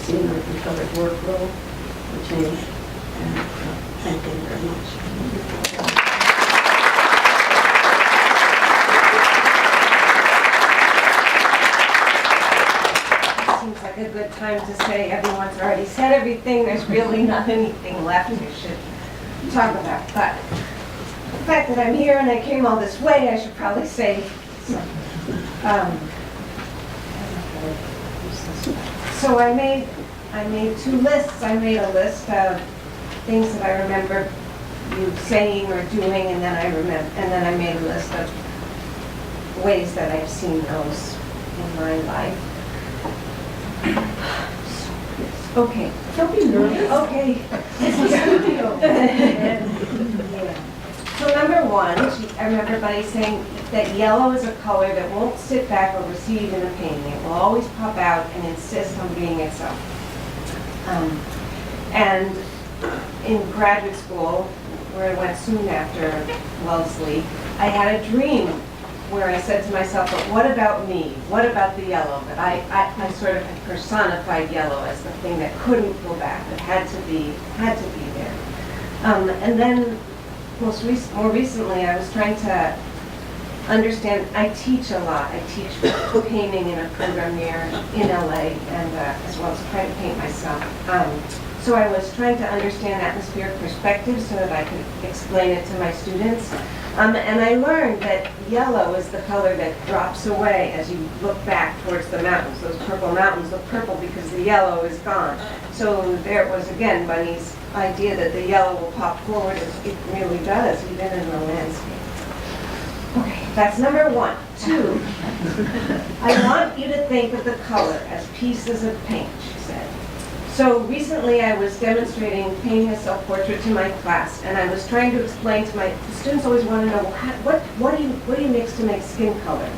seen each other's work grow and change. And thank you very much. Seems like a good time to say everyone's already said everything. There's really not anything left we should talk about. But the fact that I'm here and I came all this way, I should probably say something. So I made 2 lists. I made a list of things that I remember you saying or doing, and then I made a list of ways that I've seen those in my life. Okay. Don't be nervous. Okay. So number 1, I remember Bunny saying that yellow is a color that won't sit back or recede in a painting. It will always pop out and insist on being itself. And in graduate school, where I went soon after Wellesley, I had a dream where I said to myself, but what about me? What about the yellow? That I sort of had personified yellow as the thing that couldn't go back, that had to be there. And then more recently, I was trying to understand. I teach a lot. I teach painting in a program here in LA, and as well as try to paint myself. So I was trying to understand atmospheric perspective so that I could explain it to my students. And I learned that yellow is the color that drops away as you look back towards the mountains. Those purple mountains look purple because the yellow is gone. So there was, again, Bunny's idea that the yellow will pop forward. It really does, even in the landscape. Okay, that's number 1. 2, I want you to think of the color as pieces of paint, she said. So recently I was demonstrating painting a self-portrait to my class, and I was trying to explain to the students always want to know, what do you mix to make skin color?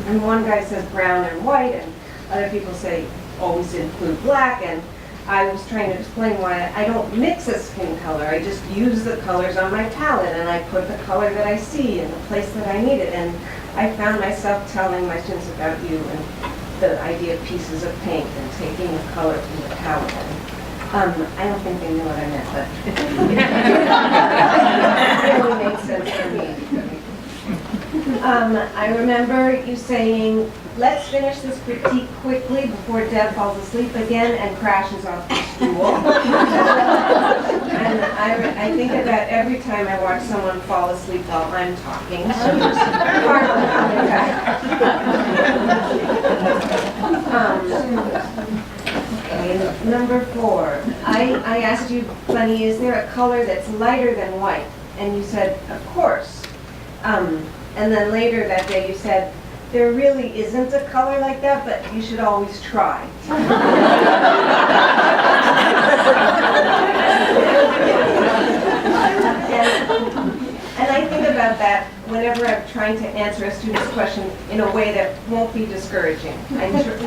And one guy says brown and white, and other people say always include black, and I was trying to explain why I don't mix a skin color. I just use the colors on my palette, and I put the color that I see in the place that I need it. And I found myself telling my students about you and the idea of pieces of paint and taking a color from the palette. I don't think they knew what I meant, but it really makes sense for me. I remember you saying, let's finish this critique quickly before Deb falls asleep again and crashes off the stool. And I think of that every time I watch someone fall asleep while I'm talking. So it's hard to come back. Okay, number 4. I asked you, Bunny, is there a color that's lighter than white? And you said, of course. And then later that day you said, there really isn't a color like that, but you should always try. And I think about that whenever I'm trying to answer a student's question in a way that won't be discouraging.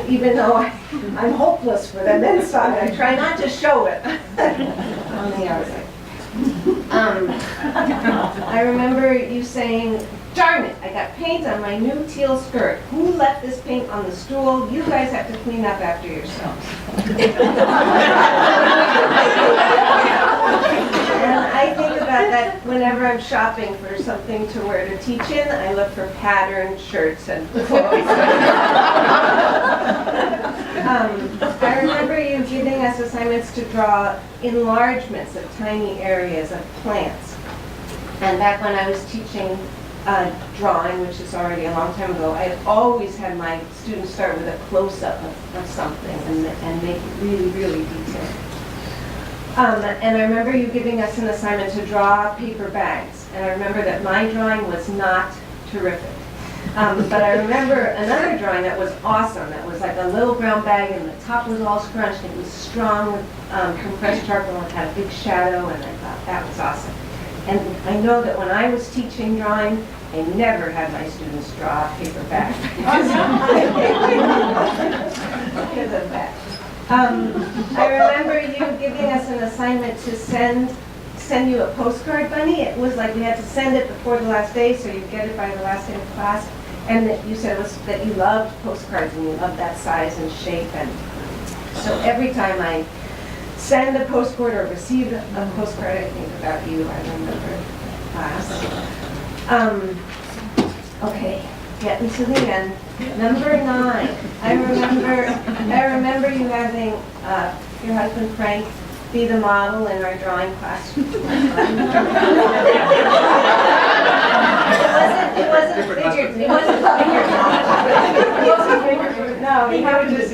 Even though I'm hopeless for them inside, I try not to show it on the outside. I remember you saying, darn it, I got paint on my new teal skirt. Who left this paint on the stool? You guys have to clean up after yourselves. And I think about that whenever I'm shopping for something to wear to teach in. I look for patterned shirts and clothes. I remember you giving us assignments to draw enlargements of tiny areas of plants. And back when I was teaching drawing, which is already a long time ago, I always had my students start with a close-up of something and make it really, really detailed. And I remember you giving us an assignment to draw paper bags. And I remember that my drawing was not terrific. But I remember another drawing that was awesome. That was like a little brown bag and the top was all scrunched. It was strong with compressed charcoal and had a big shadow, and I thought that was awesome. And I know that when I was teaching drawing, I never had my students draw a paper bag because of that. I remember you giving us an assignment to send you a postcard, Bunny. It was like we had to send it before the last day, so you'd get it by the last day of class. And that you said was that you loved postcards and you loved that size and shape. And so every time I send a postcard or receive a postcard, I think about you. I remember class. Okay, get me to the end. Number 9. I remember you having your husband Frank be the model in our drawing class. It wasn't figured. No, you were just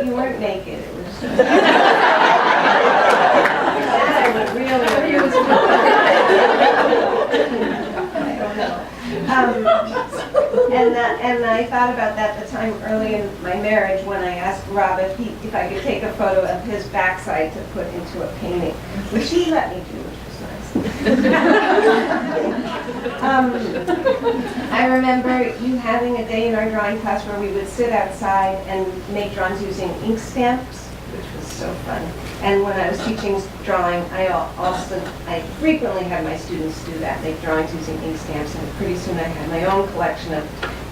you weren't naked. It was just that I would really use. I don't know. And I thought about that the time early in my marriage when I asked Rob if I could take a photo of his backside to put into a painting, which he let me do, which was nice. I remember you having a day in our drawing class where we would sit outside and make drawings using ink stamps, which was so fun. And when I was teaching drawing, I frequently had my students do that, make drawings using ink stamps, and pretty soon I had my own collection of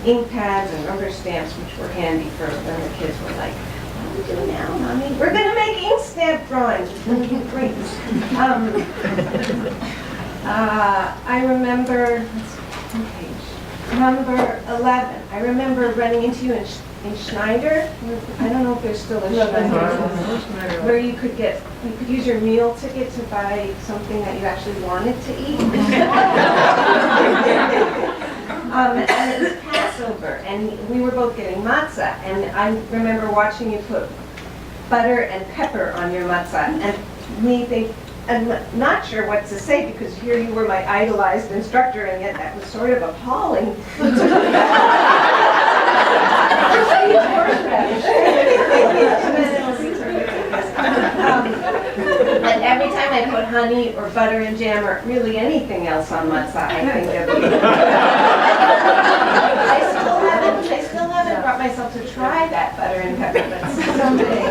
ink pads and rubber stamps, which were handy for when the kids were like, what do we do now, Mommy? We're going to make ink stamp drawings. It's going to be great. I remember, number 11, I remember running into you in Schneider. I don't know if there's still a Schneider, where you could use your meal ticket to buy something that you actually wanted to eat. And it was Passover, and we were both getting matzah, and I remember watching you put butter and pepper on your matzah, and me think, I'm not sure what to say, because here you were my idolized instructor, and yet that was sort of appalling. And every time I put honey or butter and jam or really anything else on matzah, I think of you. I still haven't brought myself to try that butter and pepper, but someday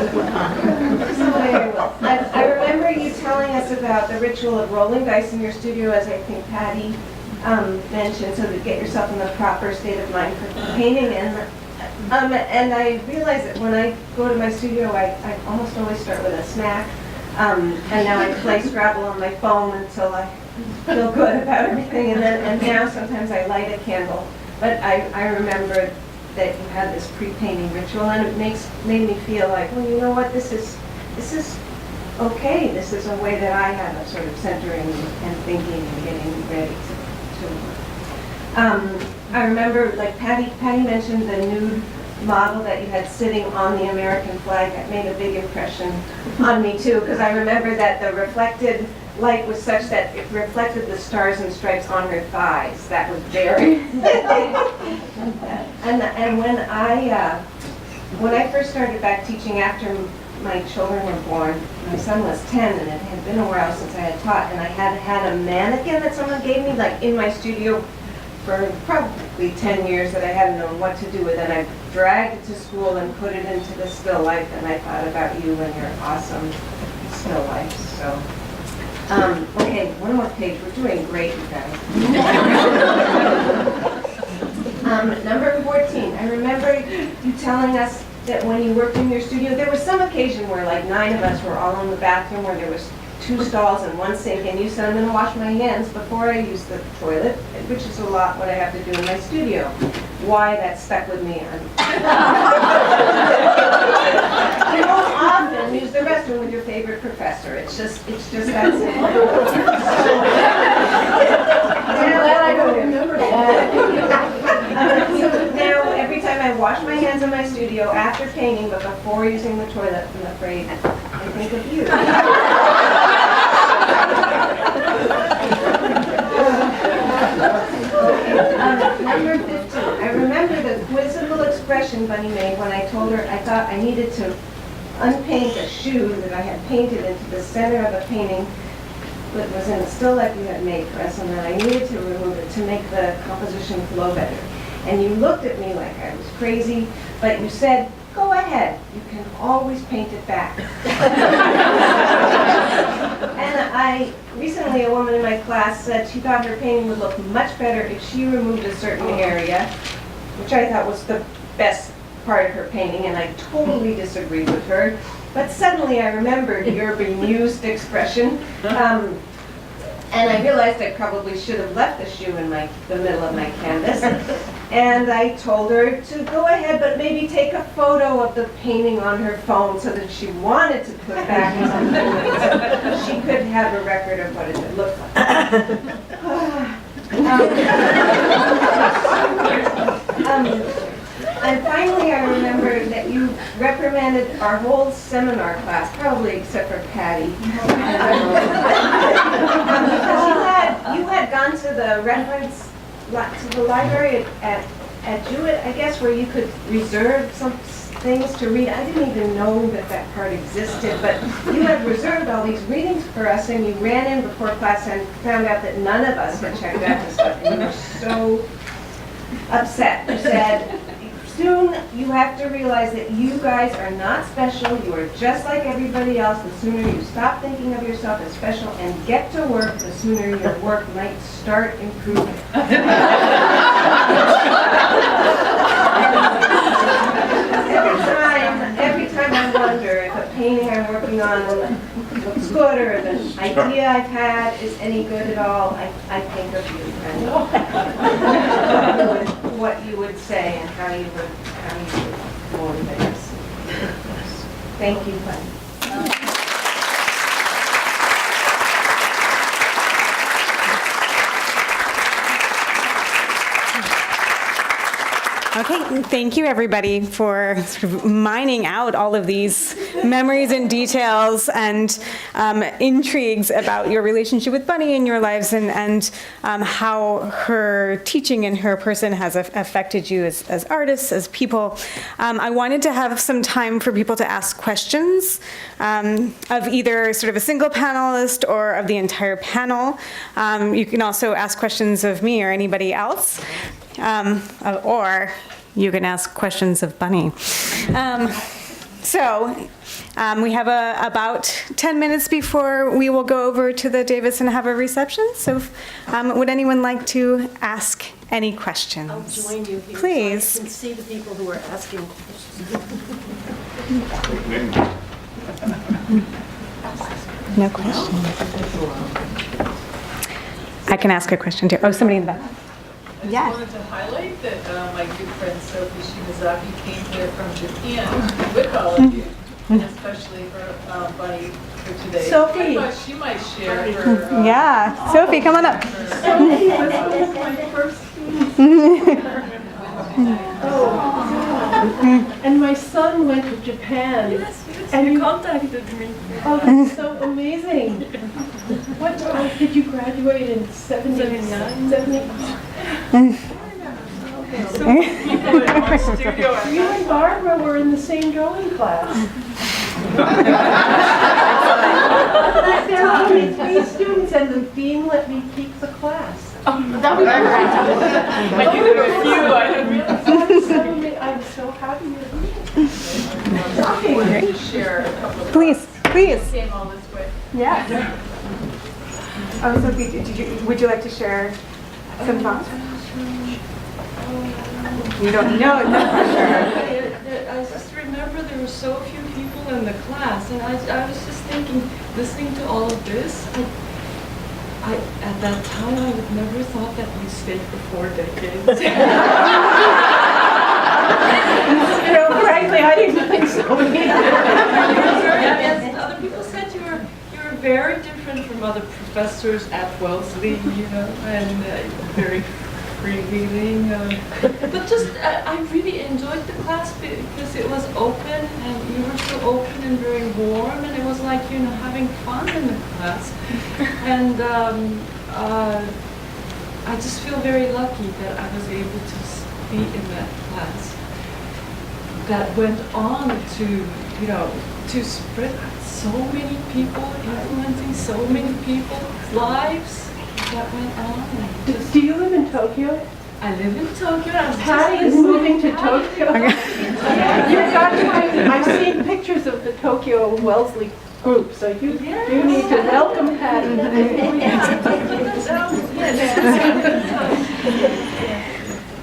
I will. I remember you telling us about the ritual of rolling dice in your studio, as I think Patty mentioned, so to get yourself in the proper state of mind for painting. And And I realize that when I go to my studio, I almost always start with a snack. And now I play Scrabble on my phone until I feel good about everything. And now sometimes I light a candle. But I remember that you had this pre-painting ritual, and it made me feel like, well, you know what, this is okay. This is a way that I have of sort of centering and thinking and getting ready to work. I remember, like Patty mentioned the nude model that you had sitting on the American flag. That made a big impression on me too, because I remember that the reflected light was such that it reflected the stars and stripes on her thighs. That was very and when I first started back teaching after my children were born, my son was 10, and it had been a while since I had taught, and I had a mannequin that someone gave me, like in my studio for probably 10 years, that I hadn't known what to do with, and I dragged it to school and put it into the still life, and I thought about you and your awesome still life. So, okay, one more page. We're doing great, you guys. Number 14. I remember you telling us that when you worked in your studio, there was some occasion where like 9 of us were all in the bathroom where there was 2 stalls and 1 sink, and you said, I'm going to wash my hands before I use the toilet, which is a lot what I have to do in my studio. Why that stuck with me. You don't often use the restroom with your favorite professor. It's just that simple. I'm glad I don't remember that. So now, every time I wash my hands in my studio after painting, but before using the toilet, I'm afraid I think of you. Number 15. I remember the quizzical expression Bunny made when I told her I thought I needed to unpaint a shoe that I had painted into the center of a painting that was in a still life you had made for us, and that I needed to remove it to make the composition flow better. And you looked at me like I was crazy, but you said, go ahead, you can always paint it back. And recently a woman in my class said she thought her painting would look much better if she removed a certain area, which I thought was the best part of her painting, and I totally disagreed with her. But suddenly I remembered your bemused expression, and I realized I probably should have left the shoe in the middle of my canvas. And I told her to go ahead, but maybe take a photo of the painting on her phone so that she wanted to put back something so she could have a record of what it had looked like. And finally, I remember that you reprimanded our whole seminar class, probably except for Patty. Because you had gone to the reference, to the library at Jewett, I guess, where you could reserve some things to read. I didn't even know that part existed, but you had reserved all these readings for us, and you ran in before class and found out that none of us had checked out the stuff, and you were so upset. You said, soon you have to realize that you guys are not special. You are just like everybody else. The sooner you stop thinking of yourself as special and get to work, the sooner your work might start improving. Every time I wonder if a painting I'm working on looks good, or if an idea I've had is any good at all, I think of you and what you would say and how you would motivate us. Thank you, Bunny. Okay, thank you everybody for sort of mining out all of these memories and details and intrigues about your relationship with Bunny in your lives, and how her teaching and her person has affected you as artists, as people. I wanted to have some time for people to ask questions of either sort of a single panelist or of the entire panel. You can also ask questions of me or anybody else. Or you can ask questions of Bunny. So we have about 10 minutes before we will go over to the Davis and have a reception. So would anyone like to ask any questions? I'll join you here. Please. So I can see the people who are asking questions. No questions. I can ask a question too. Oh, somebody in the back. I just wanted to highlight that my good friend Sophie Shimazaki came here from Japan with all of you, and especially for Bunny for today. Sophie! I thought she might share her. Yeah, Sophie, come on up. Sophie was my first student. And my son went to Japan. Yes, and you contacted me. Oh, that's so amazing. What did you graduate in 79? 79? So people in our studio. You and Barbara were in the same drawing class. There were only 3 students and the dean let me keep the class. But you did a few, I didn't realize. I'm so happy you're here. I wanted to share a couple of Please, please. came all this way. Yes. Oh, Sophie, would you like to share some thoughts? You don't know. I just remember there were so few people in the class, and I was just thinking, listening to all of this, I at that time I would never thought that we'd stay for 4 decades. Frankly, I didn't think so. As other people said, you were very different from other professors at Wellesley, and very freewheeling. But just, I really enjoyed the class because it was open, and you were so open and very warm, and it was like, having fun in the class. And I just feel very lucky that I was able to be in that class that went on to, to spread so many people, influencing so many people's lives that went on. Do you live in Tokyo? I live in Tokyo. Patty is moving to Tokyo. I've seen pictures of the Tokyo Wellesley group, so you need to welcome Patty.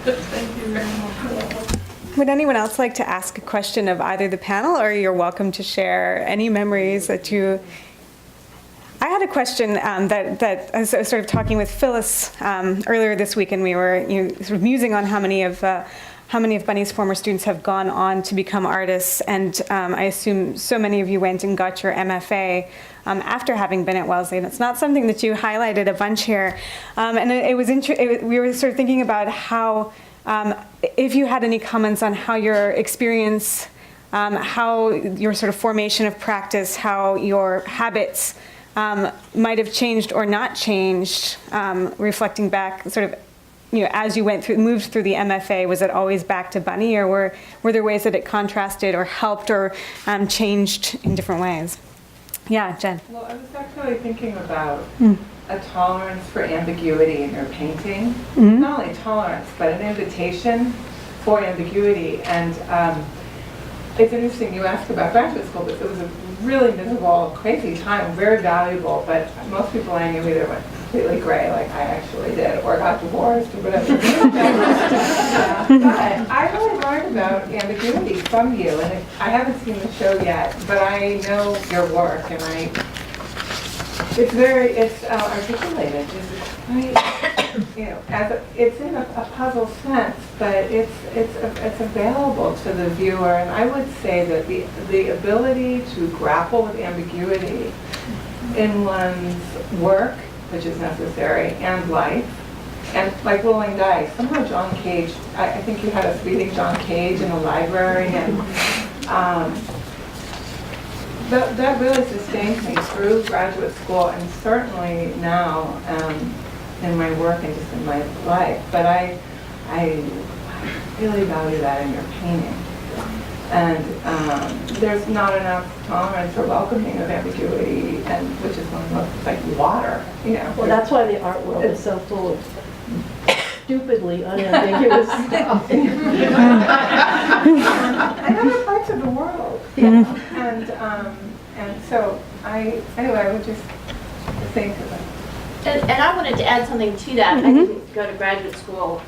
Thank you very much. Would anyone else like to ask a question of either the panel, or you're welcome to share any memories that you... I had a question that I was sort of talking with Phyllis earlier this week, and we were sort of musing on how many of Bunny's former students have gone on to become artists, and I assume so many of you went and got your MFA after having been at Wellesley, and it's not something that you highlighted a bunch here. And we were sort of thinking about how, if you had any comments on how your experience, how your sort of formation of practice, how your habits might have changed or not changed, reflecting back sort of, as you moved through the MFA, was it always back to Bunny, or were there ways that it contrasted or helped or changed in different ways? Yeah, Jen. Well, I was actually thinking about a tolerance for ambiguity in your painting. Not only tolerance, but an invitation for ambiguity. And it's interesting you asked about graduate school, because it was a really miserable, crazy time, very valuable, but most people I knew either went completely gray, like I actually did, or got divorced, or whatever. But I really learned about ambiguity from you, and I haven't seen the show yet, but I know your work, and it's articulated. It's in a puzzle sense, but it's available to the viewer, and I would say that the ability to grapple with ambiguity in one's work, which is necessary, and life, and like rolling dice. Somehow John Cage, I think you had us reading John Cage in the library, and that really sustains me through graduate school, and certainly now in my work and just in my life. But I really value that in your painting. And there's not enough tolerance or welcoming of ambiguity, and which is one of the, like water, Well, that's why the art world is so full of stupidly unambiguous stuff. And other parts of the world. And so anyway, I would just think about it. And I wanted to add something to that. I didn't go to graduate school.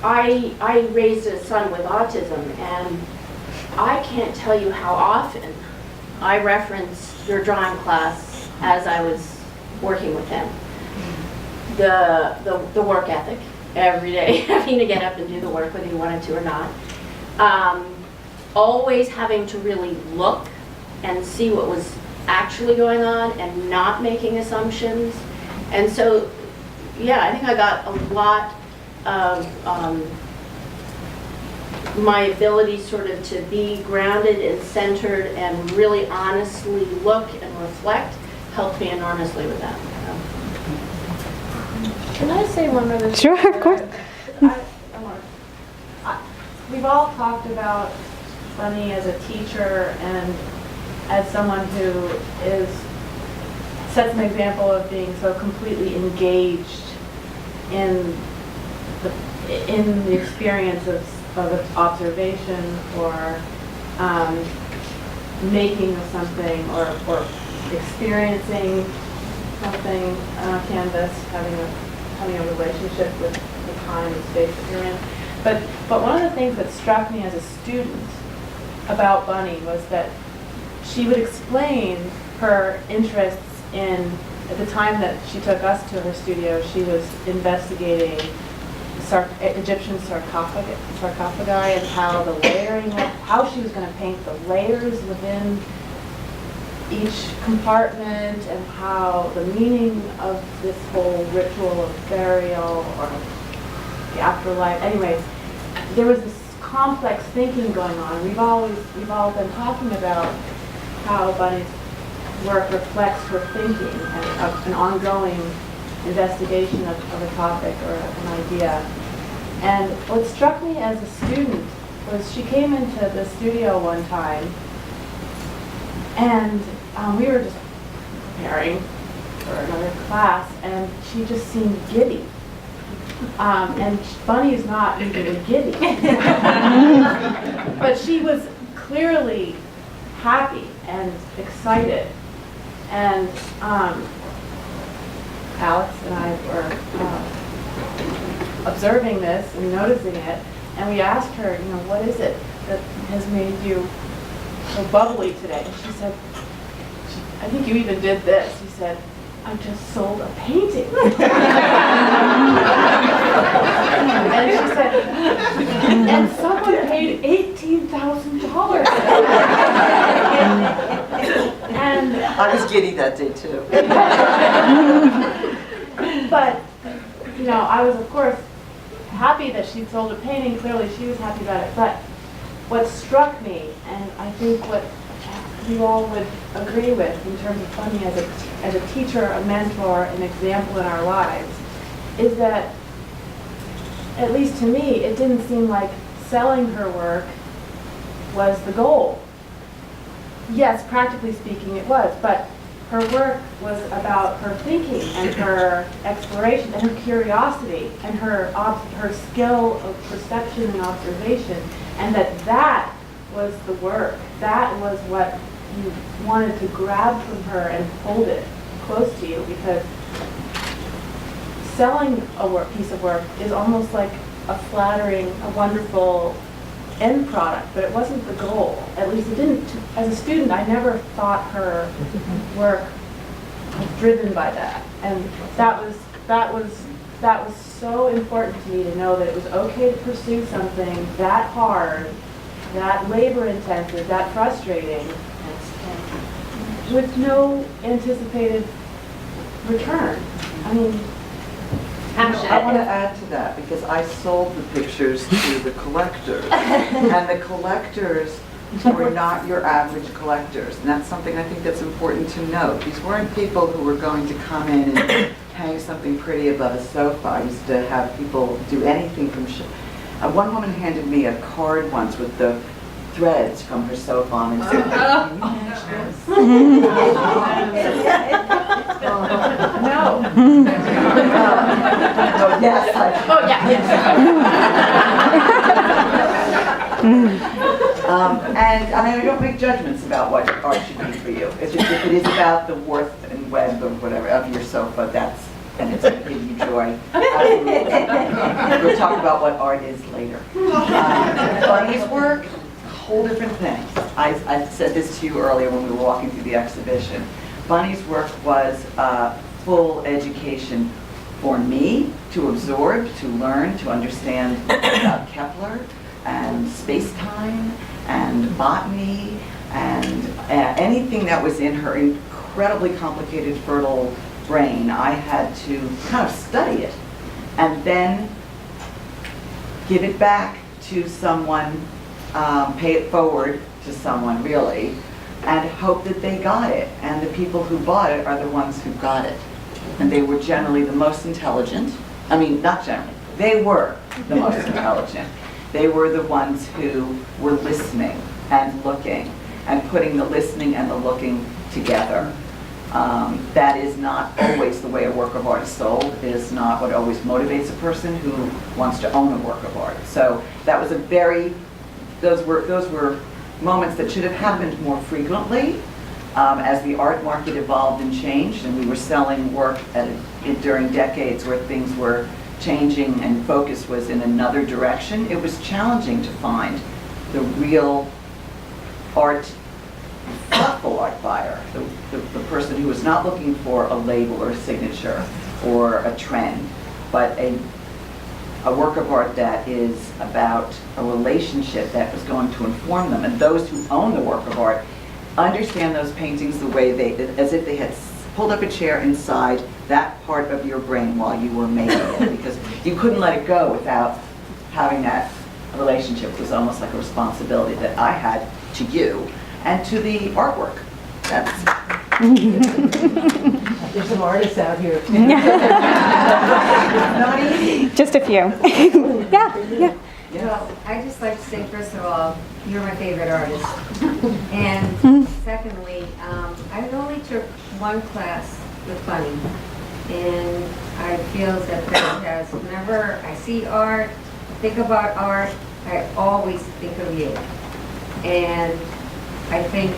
I raised a son with autism, and I can't tell you how often I referenced your drawing class as I was working with him. The work ethic every day, having to get up and do the work whether you wanted to or not. Always having to really look and see what was actually going on and not making assumptions. And so, yeah, I think I got a lot of my ability sort of to be grounded and centered and really honestly look and reflect helped me enormously with that. Can I say one other thing? Sure, of course. We've all talked about Bunny as a teacher and as someone who sets an example of being so completely engaged in the experience of observation or making of something or experiencing something on a canvas, having a relationship with the time and space that you're in. But one of the things that struck me as a student about Bunny was that she would explain her interests in, at the time that she took us to her studio, she was investigating Egyptian sarcophagi and how the layering, how she was going to paint the layers within each compartment and how the meaning of this whole ritual of burial or the afterlife. Anyways, there was this complex thinking going on. We've all been talking about how Bunny's work reflects her thinking and an ongoing investigation of a topic or an idea. And what struck me as a student was she came into the studio one time and we were just preparing for another class and she just seemed giddy. And Bunny is not usually giddy. But she was clearly happy and excited. And Alex and I were observing this and noticing it, and we asked her, what is it that has made you so bubbly today? And she said, I think you even did this. She said, I just sold a painting. And she said, and someone paid $18,000. And I was giddy that day too. But, I was of course happy that she'd sold a painting. Clearly she was happy about it. But what struck me, and I think what you all would agree with in terms of Bunny as a teacher, a mentor, an example in our lives, is that, at least to me, it didn't seem like selling her work was the goal. Yes, practically speaking it was, but her work was about her thinking and her exploration and her curiosity and her skill of perception and observation, and that was the work. That was what you wanted to grab from her and hold it close to you, because selling a piece of work is almost like a flattering, a wonderful end product, but it wasn't the goal. At least it didn't. As a student, I never thought her work was driven by that, and that was so important to me to know that it was okay to pursue something that hard, that labor intensive, that frustrating, with no anticipated return. I mean, I want to add to that because I sold the pictures to the collectors, and the collectors were not your average collectors, and that's something I think that's important to note. These weren't people who were going to come in and hang something pretty above a sofa. I used to have people do anything from one woman handed me a card once with the threads from her sofa on and said, "Can you match this?" no. Oh, yes. Oh, yeah, yes. And I judgments about what art should be for you. It's just, if it is about the warmth and web or whatever of your sofa, and it's going to give you joy. Absolutely. We'll talk about what art is later. Bunny's work, whole different thing. I said this to you earlier when we were walking through the exhibition. Bunny's work was full education for me to absorb, to learn, to understand about Kepler and space-time and botany and anything that was in her incredibly complicated, fertile brain. I had to kind of study it and then give it back to someone, pay it forward to someone really, and hope that they got it. And the people who bought it are the ones who got it. And they were generally the most intelligent. I mean, not generally, they were the most intelligent. They were the ones who were listening and looking and putting the listening and the looking together. That is not always the way a work of art is sold. It is not what always motivates a person who wants to own a work of art. So that was those were moments that should have happened more frequently as the art market evolved and changed, and we were selling work during decades where things were changing and focus was in another direction. It was challenging to find the real art, thoughtful art buyer, the person who was not looking for a label or a signature or a trend, but a work of art that is about a relationship that was going to inform them. And those who own the work of art understand those paintings the way as if they had pulled up a chair inside that part of your brain while you were making it, because you couldn't let it go without having that relationship. It was almost like a responsibility that I had to you and to the artwork. There's some artists out here. Not easy. Just a few. Yeah. Well, I'd just like to say, first of all, you're my favorite artist. And secondly, I only took one class with Bunny. And I feel that whenever I see art, think about art, I always think of you. And I think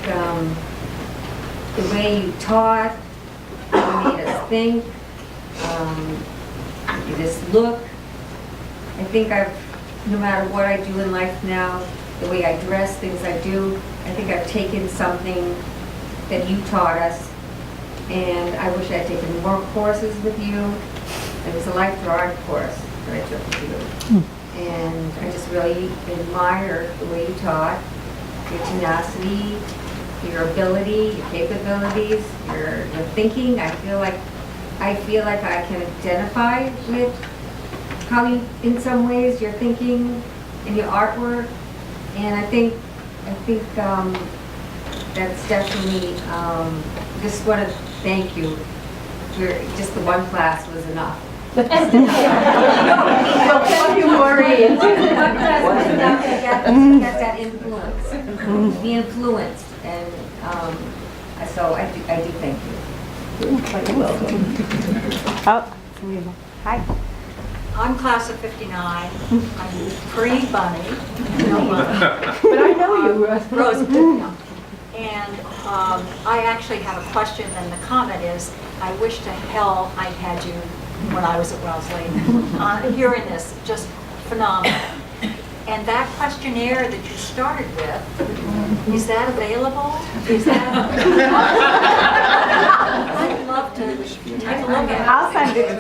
the way you taught, you made us think, this look, I think no matter what I do in life now, the way I dress, things I do, I think I've taken something that you taught us, and I wish I had taken more courses with you. It was a life for art course that I took with you. And I just really admire the way you taught, your tenacity, your ability, your capabilities, your thinking. I feel like I can identify with how you, in some ways, your thinking and your artwork. And I think that's definitely, just want to thank you. Just the one class was enough. Well, thank you, Maureen. One class was enough to get that influence, be influenced. And so I do thank you. You're welcome. Oh, hi. I'm class of 59. I'm pre-Bunny. But I know you, Rose. Yeah. And I actually have a question, and the comment is, I wish to hell I had you when I was at Wellesley. Hearing this, just phenomenal. And that questionnaire that you started with, is that available? Is that? I'd love to take a look at it. I'll send it to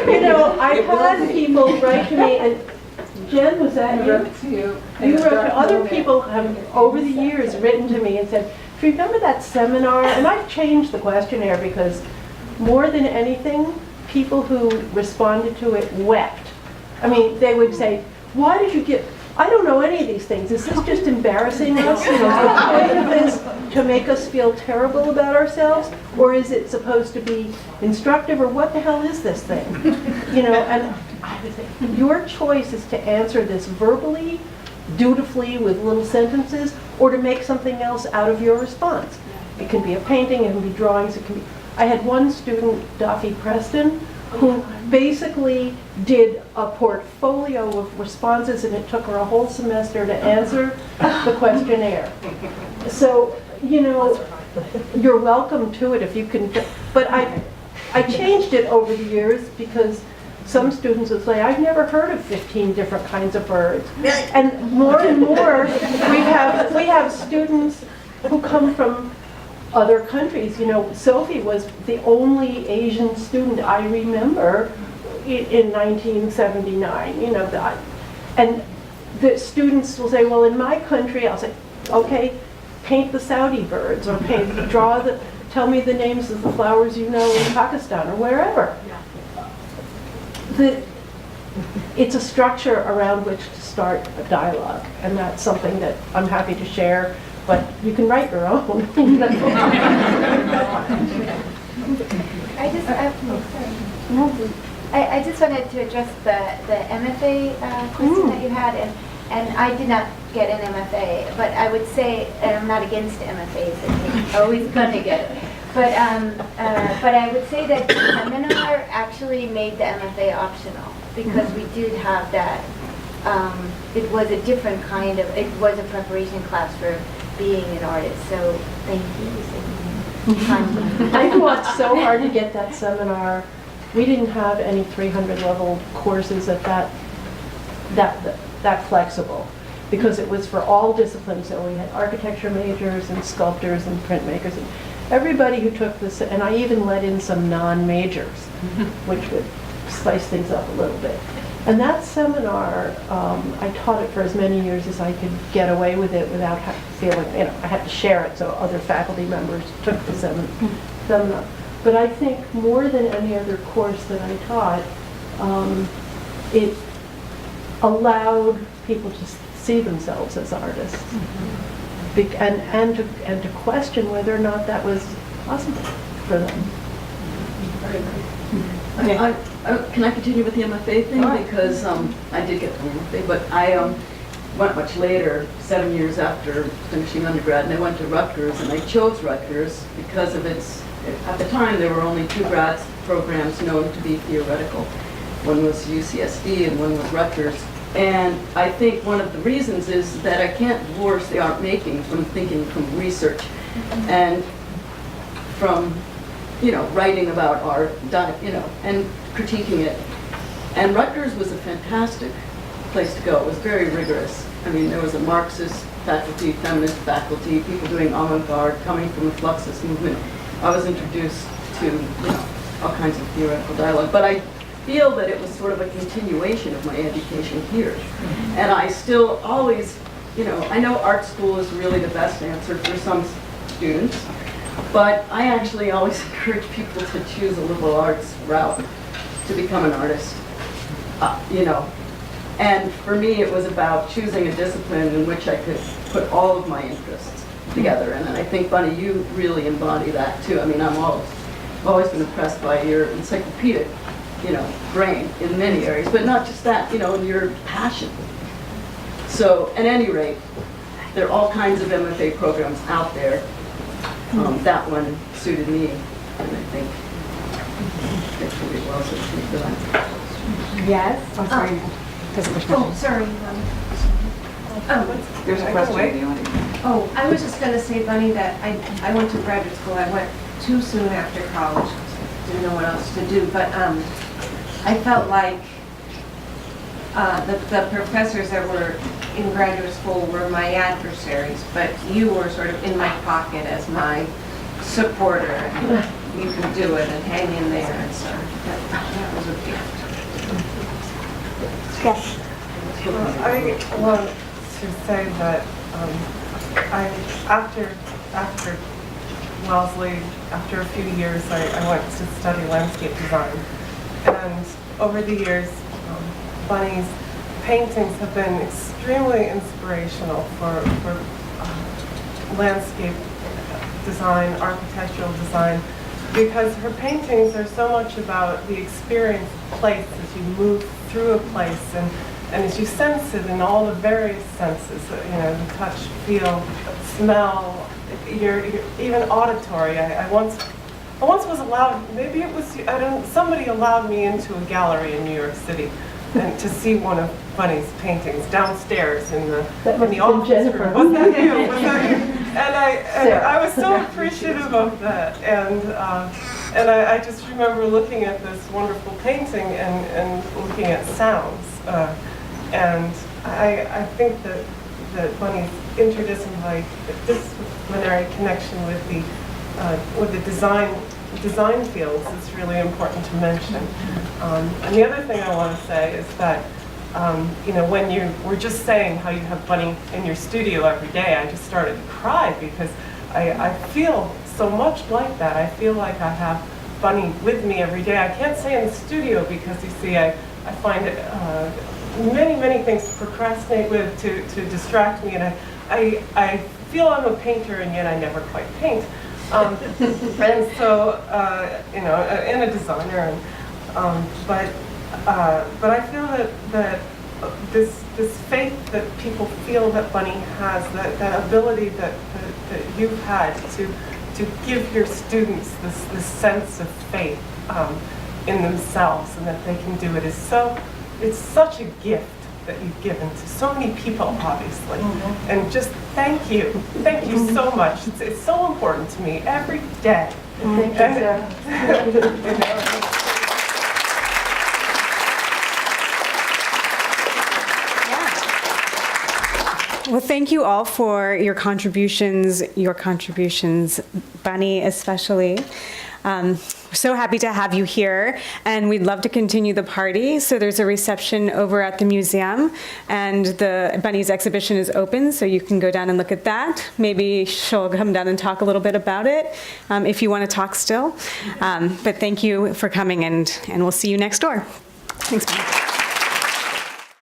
you. You know, I've had people write to me, and Jen, was that you? I wrote to you. You wrote to other people have over the years written to me and said, do you remember that seminar? And I've changed the questionnaire because more than anything, people who responded to it wept. I mean, they would say, why did you get, I don't know any of these things. Is this just embarrassing us? You know, is the point of this to make us feel terrible about ourselves? Or is it supposed to be instructive? Or what the hell is this thing? You know, and I would say, your choice is to answer this verbally, dutifully, with little sentences, or to make something else out of your response. It can be a painting, it can be drawings, it can be... I had one student, Duffy Preston, who basically did a portfolio of responses, and it took her a whole semester to answer the questionnaire. So, you know, you're welcome to it if you can, but I changed it over the years because some students would say, I've never heard of 15 different kinds of birds. And more, we have students who come from other countries. You know, Sophie was the only Asian student I remember in 1979, you know, that. And the students will say, well, in my country, I'll say, okay, paint the Saudi birds, or tell me the names of the flowers you know in Pakistan or wherever. It's a structure around which to start a dialogue, and that's something that I'm happy to share, but you can write your own. I just wanted to address the MFA question that you had, and I did not get an MFA, but I would say, and I'm not against MFAs, I think always gonna get it. But I would say that the seminar actually made the MFA optional, because we did have that. It was a different kind of, it was a preparation class for being an artist, so thank you. I worked so hard to get that seminar. We didn't have any 300 level courses at that flexible, because it was for all disciplines. So we had architecture majors and sculptors and printmakers, and everybody who took this, and I even let in some non-majors, which would spice things up a little bit. And that seminar, I taught it for as many years as I could get away with it without feeling, you know, I had to share it, so other faculty members took the seminar. But I think more than any other course that I taught, it allowed people to see themselves as artists, and to question whether or not that was possible for them. Can I continue with the MFA thing? Because I did get the MFA, but I went much later, 7 years after finishing undergrad, and I went to Rutgers, and I chose Rutgers because of its, at the time there were only 2 grad programs known to be theoretical. One was UCSD and one was Rutgers. And I think one of the reasons is that I can't divorce the art making from thinking, from research, and from, you know, writing about art, you know, and critiquing it. And Rutgers was a fantastic place to go. It was very rigorous. I mean, there was a Marxist faculty, feminist faculty, people doing avant-garde, coming from the Fluxus movement. I was introduced to, you know, all kinds of theoretical dialogue. But I feel that it was sort of a continuation of my education here. And I still always, you know, I know art school is really the best answer for some students, but I actually always encourage people to choose a liberal arts route to become an artist, you know. And for me, it was about choosing a discipline in which I could put all of my interests together. And I think, Bunny, you really embody that too. I mean, I've always been impressed by your encyclopedic, you know, brain in many areas, but not just that, you know, your passion. So, at any rate, there are all kinds of MFA programs out there. That one suited me, and I think it's really well suited for that. Yes? I'm sorry. Oh, sorry. There's a question. Oh, I was just going to say, Bunny, that I went to graduate school. I went too soon after college. Didn't know what else to do. But I felt like the professors that were in graduate school were my adversaries, but you were sort of in my pocket as my supporter. And you can do it and hang in there. And so that was a gift. Yes. I want to say that after Wellesley, after a few years, I went to study landscape design. And over the years, Bunny's paintings have been extremely inspirational for landscape design, architectural design, because her paintings are so much about the experience of place as you move through a place, and as you sense it in all the various senses, you know, the touch, feel, smell, your even auditory. I once was allowed, maybe it was, somebody allowed me into a gallery in New York City and to see one of Bunny's paintings downstairs in the office room. Was that you? Was that you? I was so appreciative of that, and I just remember looking at this wonderful painting and looking at sounds, and I think that Bunny's interdisciplinary connection with the design fields is really important to mention. And the other thing I want to say is that when you were just saying how you have Bunny in your studio every day, I just started to cry because I feel so much like that. I feel like I have Bunny with me every day. I can't say in the studio because, you see, I find it many things to procrastinate with, to distract me, and I feel I'm a painter, and yet I never quite paint. And so, and a designer, but I feel that this faith that people feel that Bunny has, that ability that you've had to give your students this sense of faith in themselves and that they can do it it's such a gift that you've given to so many people, obviously. Mm-hmm. And just thank you so much. It's so important to me every day. Thank you, Sarah. Well, thank you all for your contributions, Bunny especially. We're so happy to have you here, and we'd love to continue the party. So there's a reception over at the museum, and the Bunny's exhibition is open, so you can go down and look at that. Maybe she'll come down and talk a little bit about it, if you want to talk still. But thank you for coming, and we'll see you next door. Thanks, Bunny.